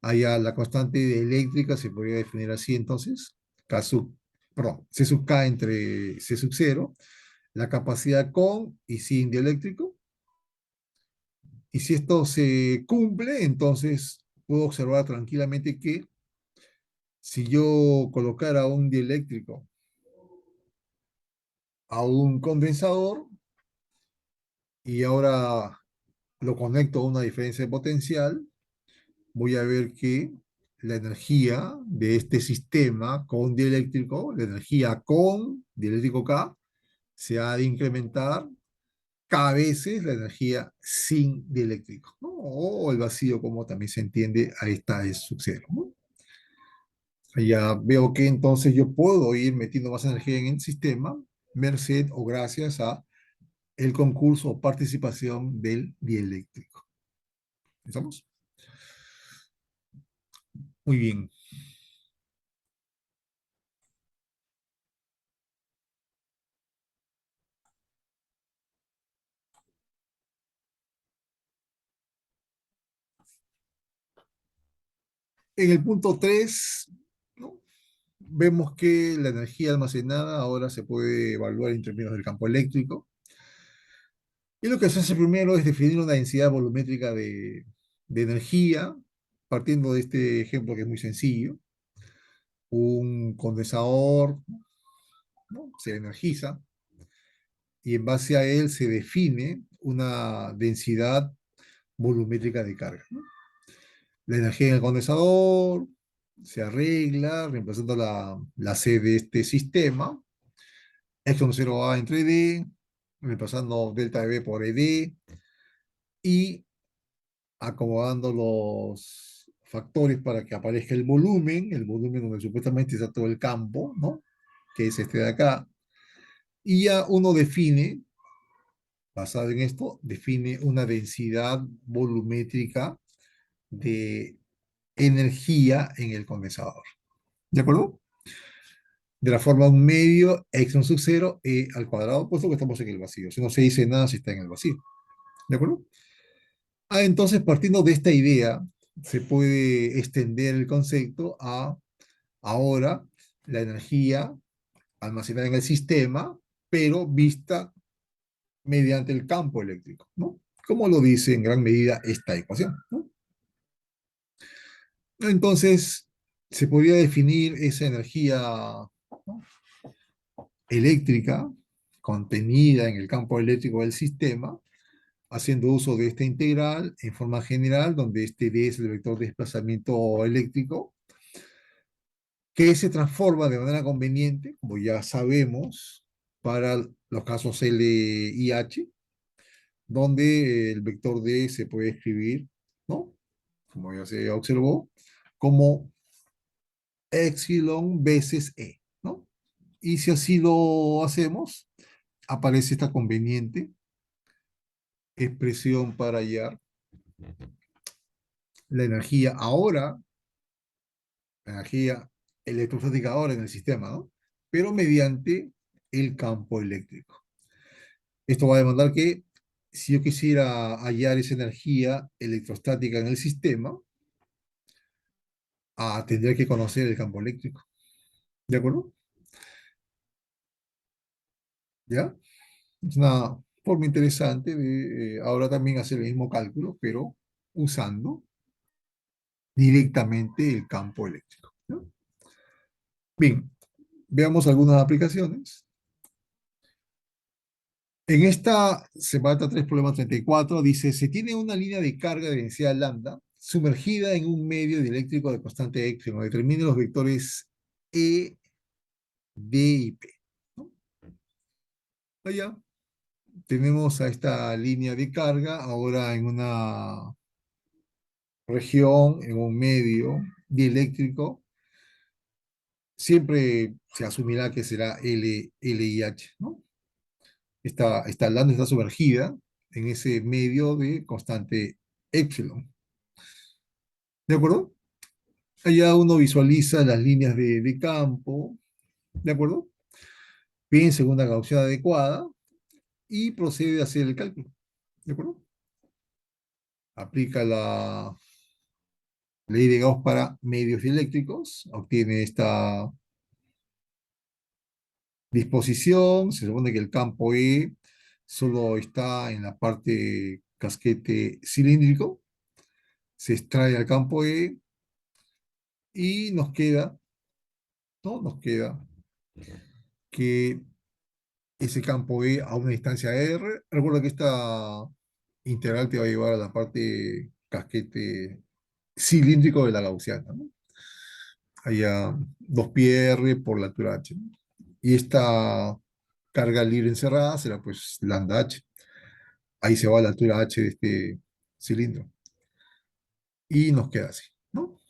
Allá la constante de eléctrica se podría definir así entonces, K sub, perdón, C sub K entre C sub cero, la capacidad con y sin dieléctrico, Y si esto se cumple, entonces puedo observar tranquilamente que si yo colocara un dieléctrico a un condensador y ahora lo conecto a una diferencia de potencial, voy a ver que la energía de este sistema con dieléctrico, la energía con dieléctrico K, se ha de incrementar K veces la energía sin dieléctrico, ¿no? O el vacío, como también se entiende, ahí está, es sub cero, ¿no? Ya veo que entonces yo puedo ir metiendo más energía en el sistema, merced o gracias a el concurso o participación del dieléctrico. ¿Estamos? Muy bien. En el punto 3, ¿no? Vemos que la energía almacenada ahora se puede evaluar en términos del campo eléctrico. Y lo que se hace primero es definir una densidad volumétrica de energía, partiendo de este ejemplo que es muy sencillo. Un condensador, ¿no? Se energiza y en base a él se define una densidad volumétrica de carga, ¿no? La energía en el condensador se arregla reemplazando la C de este sistema, Epsilon 0A entre D, reemplazando delta de B por ED y acomodando los factores para que aparezca el volumen donde supuestamente está todo el campo, ¿no? Que es este de acá. Y ya uno define, basado en esto, define una densidad volumétrica de energía en el condensador. ¿De acuerdo? De la forma un medio, Epsilon sub 0, E al cuadrado, puesto que estamos en el vacío. Si no se dice nada si está en el vacío. ¿De acuerdo? Entonces, partiendo de esta idea, se puede extender el concepto a ahora la energía almacenada en el sistema, pero vista mediante el campo eléctrico, ¿no? Como lo dice en gran medida esta ecuación, ¿no? Entonces, se podría definir esa energía, ¿no? Eléctrica contenida en el campo eléctrico del sistema, haciendo uso de esta integral en forma general, donde este D es el vector de desplazamiento eléctrico, que se transforma de manera conveniente, como ya sabemos, para los casos L y H, donde el vector D se puede escribir, ¿no? Como ya se observó, como epsilon veces E, ¿no? Y si así lo hacemos, aparece esta conveniente expresión para hallar la energía ahora, la energía electrostática ahora en el sistema, ¿no? Pero mediante el campo eléctrico. Esto va a demandar que si yo quisiera hallar esa energía electrostática en el sistema, tendría que conocer el campo eléctrico. ¿De acuerdo? ¿Ya? Es una forma interesante de ahora también hacer el mismo cálculo, pero usando directamente el campo eléctrico, ¿no? Bien, veamos algunas aplicaciones. En esta semana 3 problema 34 dice, se tiene una línea de carga de densidad lambda sumergida en un medio dieléctrico de constante epsilon. Determine los vectores E, D y P, ¿no? Allá tenemos a esta línea de carga ahora en una región, en un medio dieléctrico. Siempre se asumirá que será L y H, ¿no? Esta lambda está sumergida en ese medio de constante epsilon. ¿De acuerdo? Allá uno visualiza las líneas de campo, ¿de acuerdo? Piensa en una gaussiana adecuada y procede a hacer el cálculo, ¿de acuerdo? Aplica la ley de Gauss para medios dieléctricos, obtiene esta disposición, se supone que el campo E solo está en la parte casquete cilíndrico, se extrae al campo E y nos queda, ¿no? Nos queda que ese campo E a una distancia R, recuerda que esta integral te va a llevar a la parte casquete cilíndrico de la gaussiana, ¿no? Haya 2πr por la altura h, ¿no? Y esta carga libre encerrada será pues lambda h. Ahí se va la altura h de este cilindro. Y nos queda así, ¿no?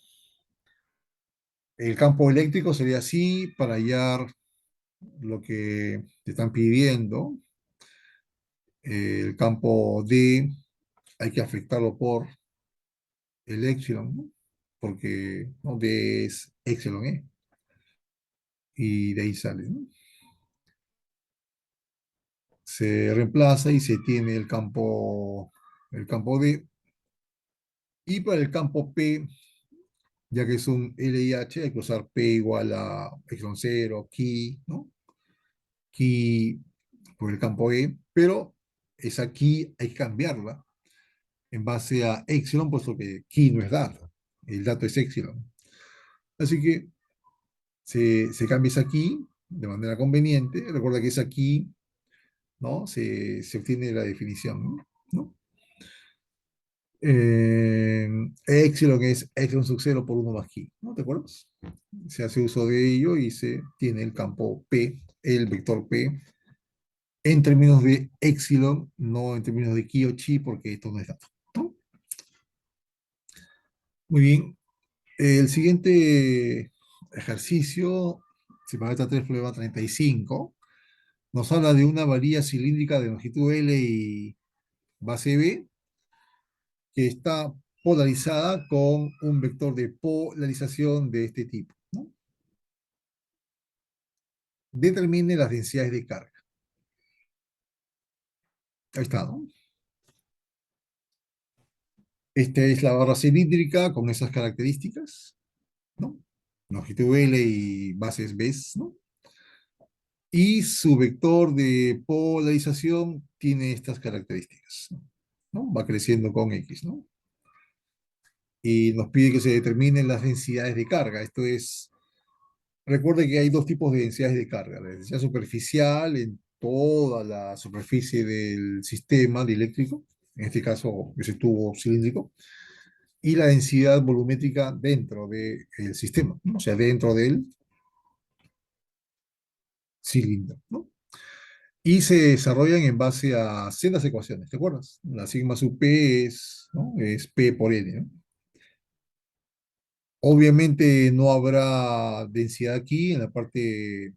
El campo eléctrico sería así para hallar lo que te están pidiendo. El campo D hay que afectarlo por el epsilon, ¿no? Porque ¿no? D es epsilon E. Y de ahí sale, ¿no? Se reemplaza y se tiene el campo D. Y para el campo P, ya que es un L y H, hay que usar P igual a epsilon 0, chi, ¿no? Chi por el campo E, pero esa chi hay que cambiarla en base a epsilon, puesto que chi no es dato, el dato es epsilon. Así que se cambia esa chi de manera conveniente. Recuerda que esa chi, ¿no? Se obtiene la definición, ¿no? Eh, epsilon es epsilon sub 0 por 1 más chi, ¿no te acuerdas? Se hace uso de ello y se tiene el campo P, el vector P, en términos de epsilon, no en términos de chi o chi, porque esto no es dato, ¿no? Muy bien. El siguiente ejercicio, Semana 3, problema 35, nos habla de una varilla cilíndrica de longitud L y base B que está polarizada con un vector de polarización de este tipo, ¿no? Determine las densidades de carga. Ahí está, ¿no? Esta es la barra cilíndrica con esas características, ¿no? Longitud L y bases B, ¿no? Y su vector de polarización tiene estas características, ¿no? Va creciendo con X, ¿no? Y nos pide que se determinen las densidades de carga. Esto es, recuerde que hay dos tipos de densidades de carga. La densidad superficial en toda la superficie del sistema de eléctrico, en este caso ese tubo cilíndrico, y la densidad volumétrica dentro del sistema, ¿no? O sea, dentro del cilindro, ¿no? Y se desarrollan en base a sendas ecuaciones, ¿te acuerdas? La sigma sub P es, ¿no? Es P por N, ¿no? Obviamente no habrá densidad aquí en la parte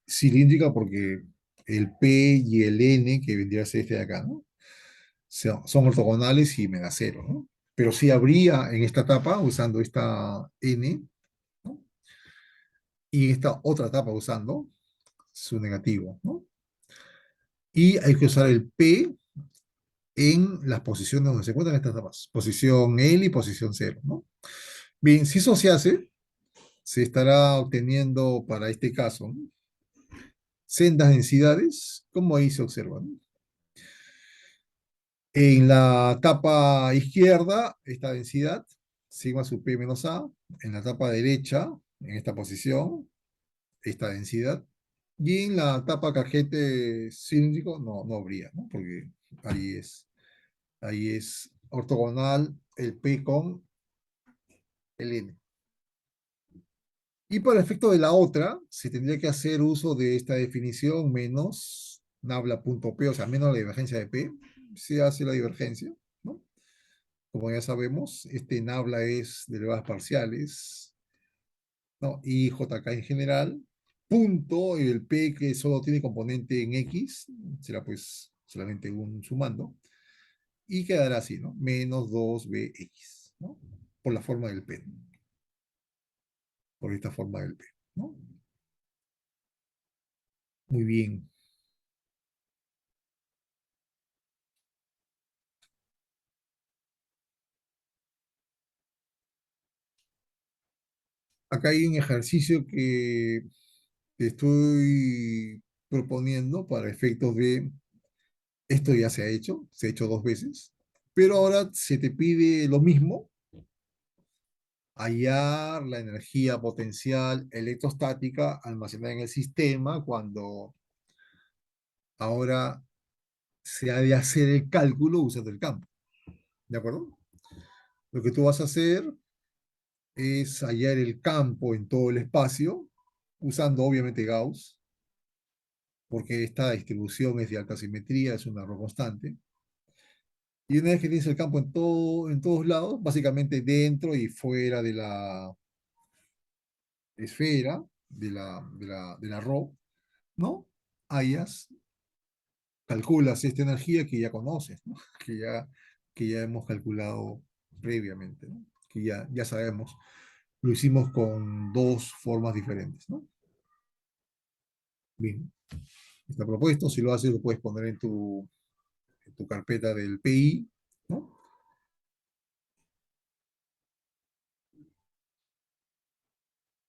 cilíndrica porque el P y el N, que vendría a ser este de acá, ¿no? Son ortogonales y me da cero, ¿no? Pero sí habría en esta etapa, usando esta N, ¿no? Y en esta otra etapa usando su negativo, ¿no? Y hay que usar el P en las posiciones donde se encuentran estas etapas, posición L y posición cero, ¿no? Bien, si eso se hace, se estará obteniendo para este caso, ¿no? Sendas densidades, como ahí se observa, ¿no? En la tapa izquierda, esta densidad, sigma sub p menos a. En la tapa derecha, en esta posición, esta densidad. Y en la tapa cajete cilíndrico, no habría, ¿no? Porque ahí es ortogonal el P con el N. Y para efecto de la otra, se tendría que hacer uso de esta definición menos nabla.p, o sea, menos la divergencia de P. Se hace la divergencia, ¿no? Como ya sabemos, este nabla es derivadas parciales, ¿no? Y JK en general, punto, el P que solo tiene componente en X, será pues solamente un sumando, y quedará así, ¿no? Menos 2bx, ¿no? Por la forma del P, por esta forma del P, ¿no? Muy bien. Acá hay un ejercicio que te estoy proponiendo para efectos de Esto ya se ha hecho dos veces, pero ahora se te pide lo mismo, hallar la energía potencial electrostática almacenada en el sistema cuando ahora se ha de hacer el cálculo usando el campo. ¿De acuerdo? Lo que tú vas a hacer es hallar el campo en todo el espacio, usando obviamente Gauss, porque esta distribución es de alta simetría, es un error constante. Y una vez que tienes el campo en todos lados, básicamente dentro y fuera de la esfera, de la RO, ¿no? Hallas, calculas esta energía que ya conoces, ¿no? Que ya hemos calculado previamente, ¿no? Que ya sabemos. Lo hicimos con dos formas diferentes, ¿no? Bien, está propuesto. Si lo haces, lo puedes poner en tu carpeta del PI, ¿no?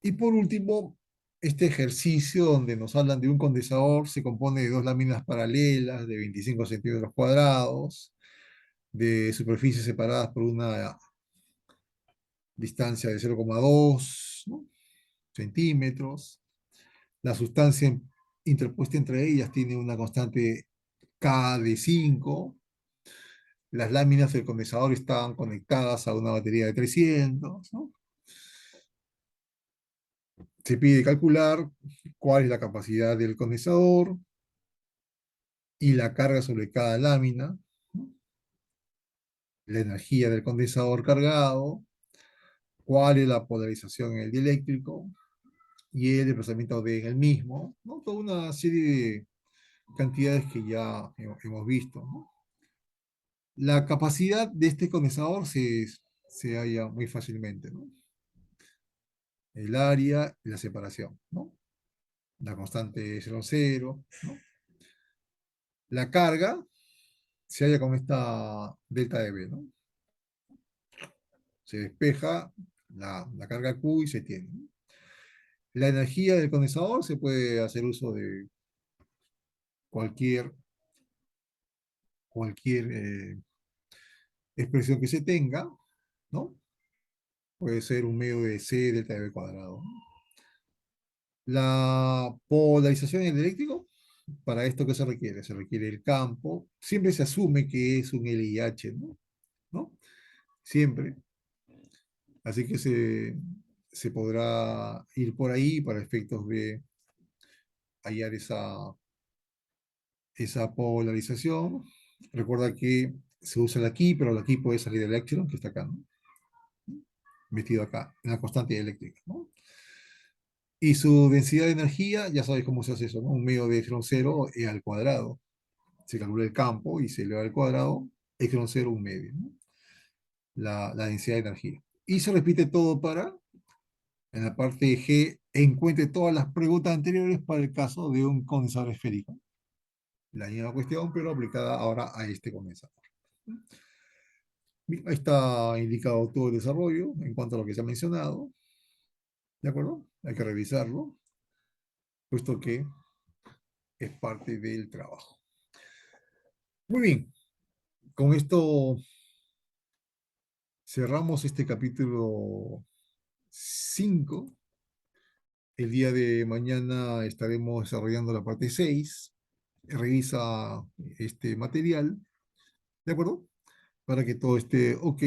Y por último, este ejercicio donde nos hablan de un condensador se compone de dos láminas paralelas de 25 centímetros cuadrados, de superficies separadas por una distancia de 0,2, ¿no? centímetros. La sustancia interpuesta entre ellas tiene una constante K de 5. Las láminas del condensador están conectadas a una batería de 300, ¿no? Se pide calcular cuál es la capacidad del condensador y la carga sobre cada lámina, ¿no? La energía del condensador cargado, cuál es la polarización en el dieléctrico y el desplazamiento de en el mismo, ¿no? Toda una serie de cantidades que ya hemos visto, ¿no? La capacidad de este condensador se halla muy fácilmente, ¿no? El área y la separación, ¿no? La constante 0,0, ¿no? La carga se halla con esta delta de B, ¿no? Se despeja la carga Q y se tiene, ¿no? La energía del condensador se puede hacer uso de cualquier, cualquier expresión que se tenga, ¿no? Puede ser un medio de C delta de B cuadrado, ¿no? La polarización en el eléctrico, para esto, ¿qué se requiere? Se requiere el campo. Siempre se asume que es un LIH, ¿no? ¿No? Siempre. Así que se podrá ir por ahí para efectos de hallar esa polarización. Recuerda que se usa el aquí, pero el aquí puede salir el electrón, que está acá, ¿no? Metido acá, en la constante eléctrica, ¿no? Y su densidad de energía, ya sabes cómo se hace eso, ¿no? Un medio de epsilon cero e al cuadrado. Se calcula el campo y se eleva al cuadrado, epsilon cero un medio, ¿no? La densidad de energía. Y se repite todo para, en la parte G, encuentre todas las preguntas anteriores para el caso de un condensador esférico. La misma cuestión, pero aplicada ahora a este condensador. Bien, ahí está indicado todo el desarrollo en cuanto a lo que se ha mencionado. ¿De acuerdo? Hay que revisarlo, puesto que es parte del trabajo. Muy bien, con esto cerramos este capítulo 5. El día de mañana estaremos desarrollando la parte 6. Revisa este material, ¿de acuerdo? Para que todo esté ok.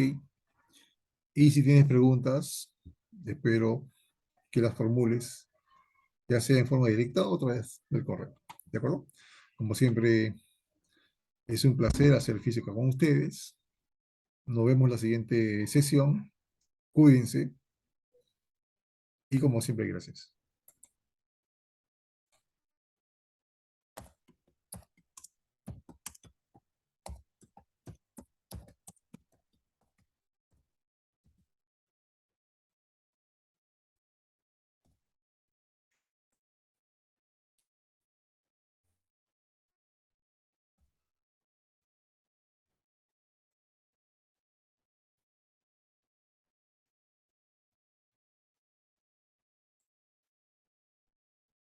Y si tienes preguntas, espero que las formules, ya sea en forma directa o a través del correo, ¿de acuerdo? Como siempre, es un placer hacer física con ustedes. Nos vemos la siguiente sesión. Cuídense y como siempre, gracias.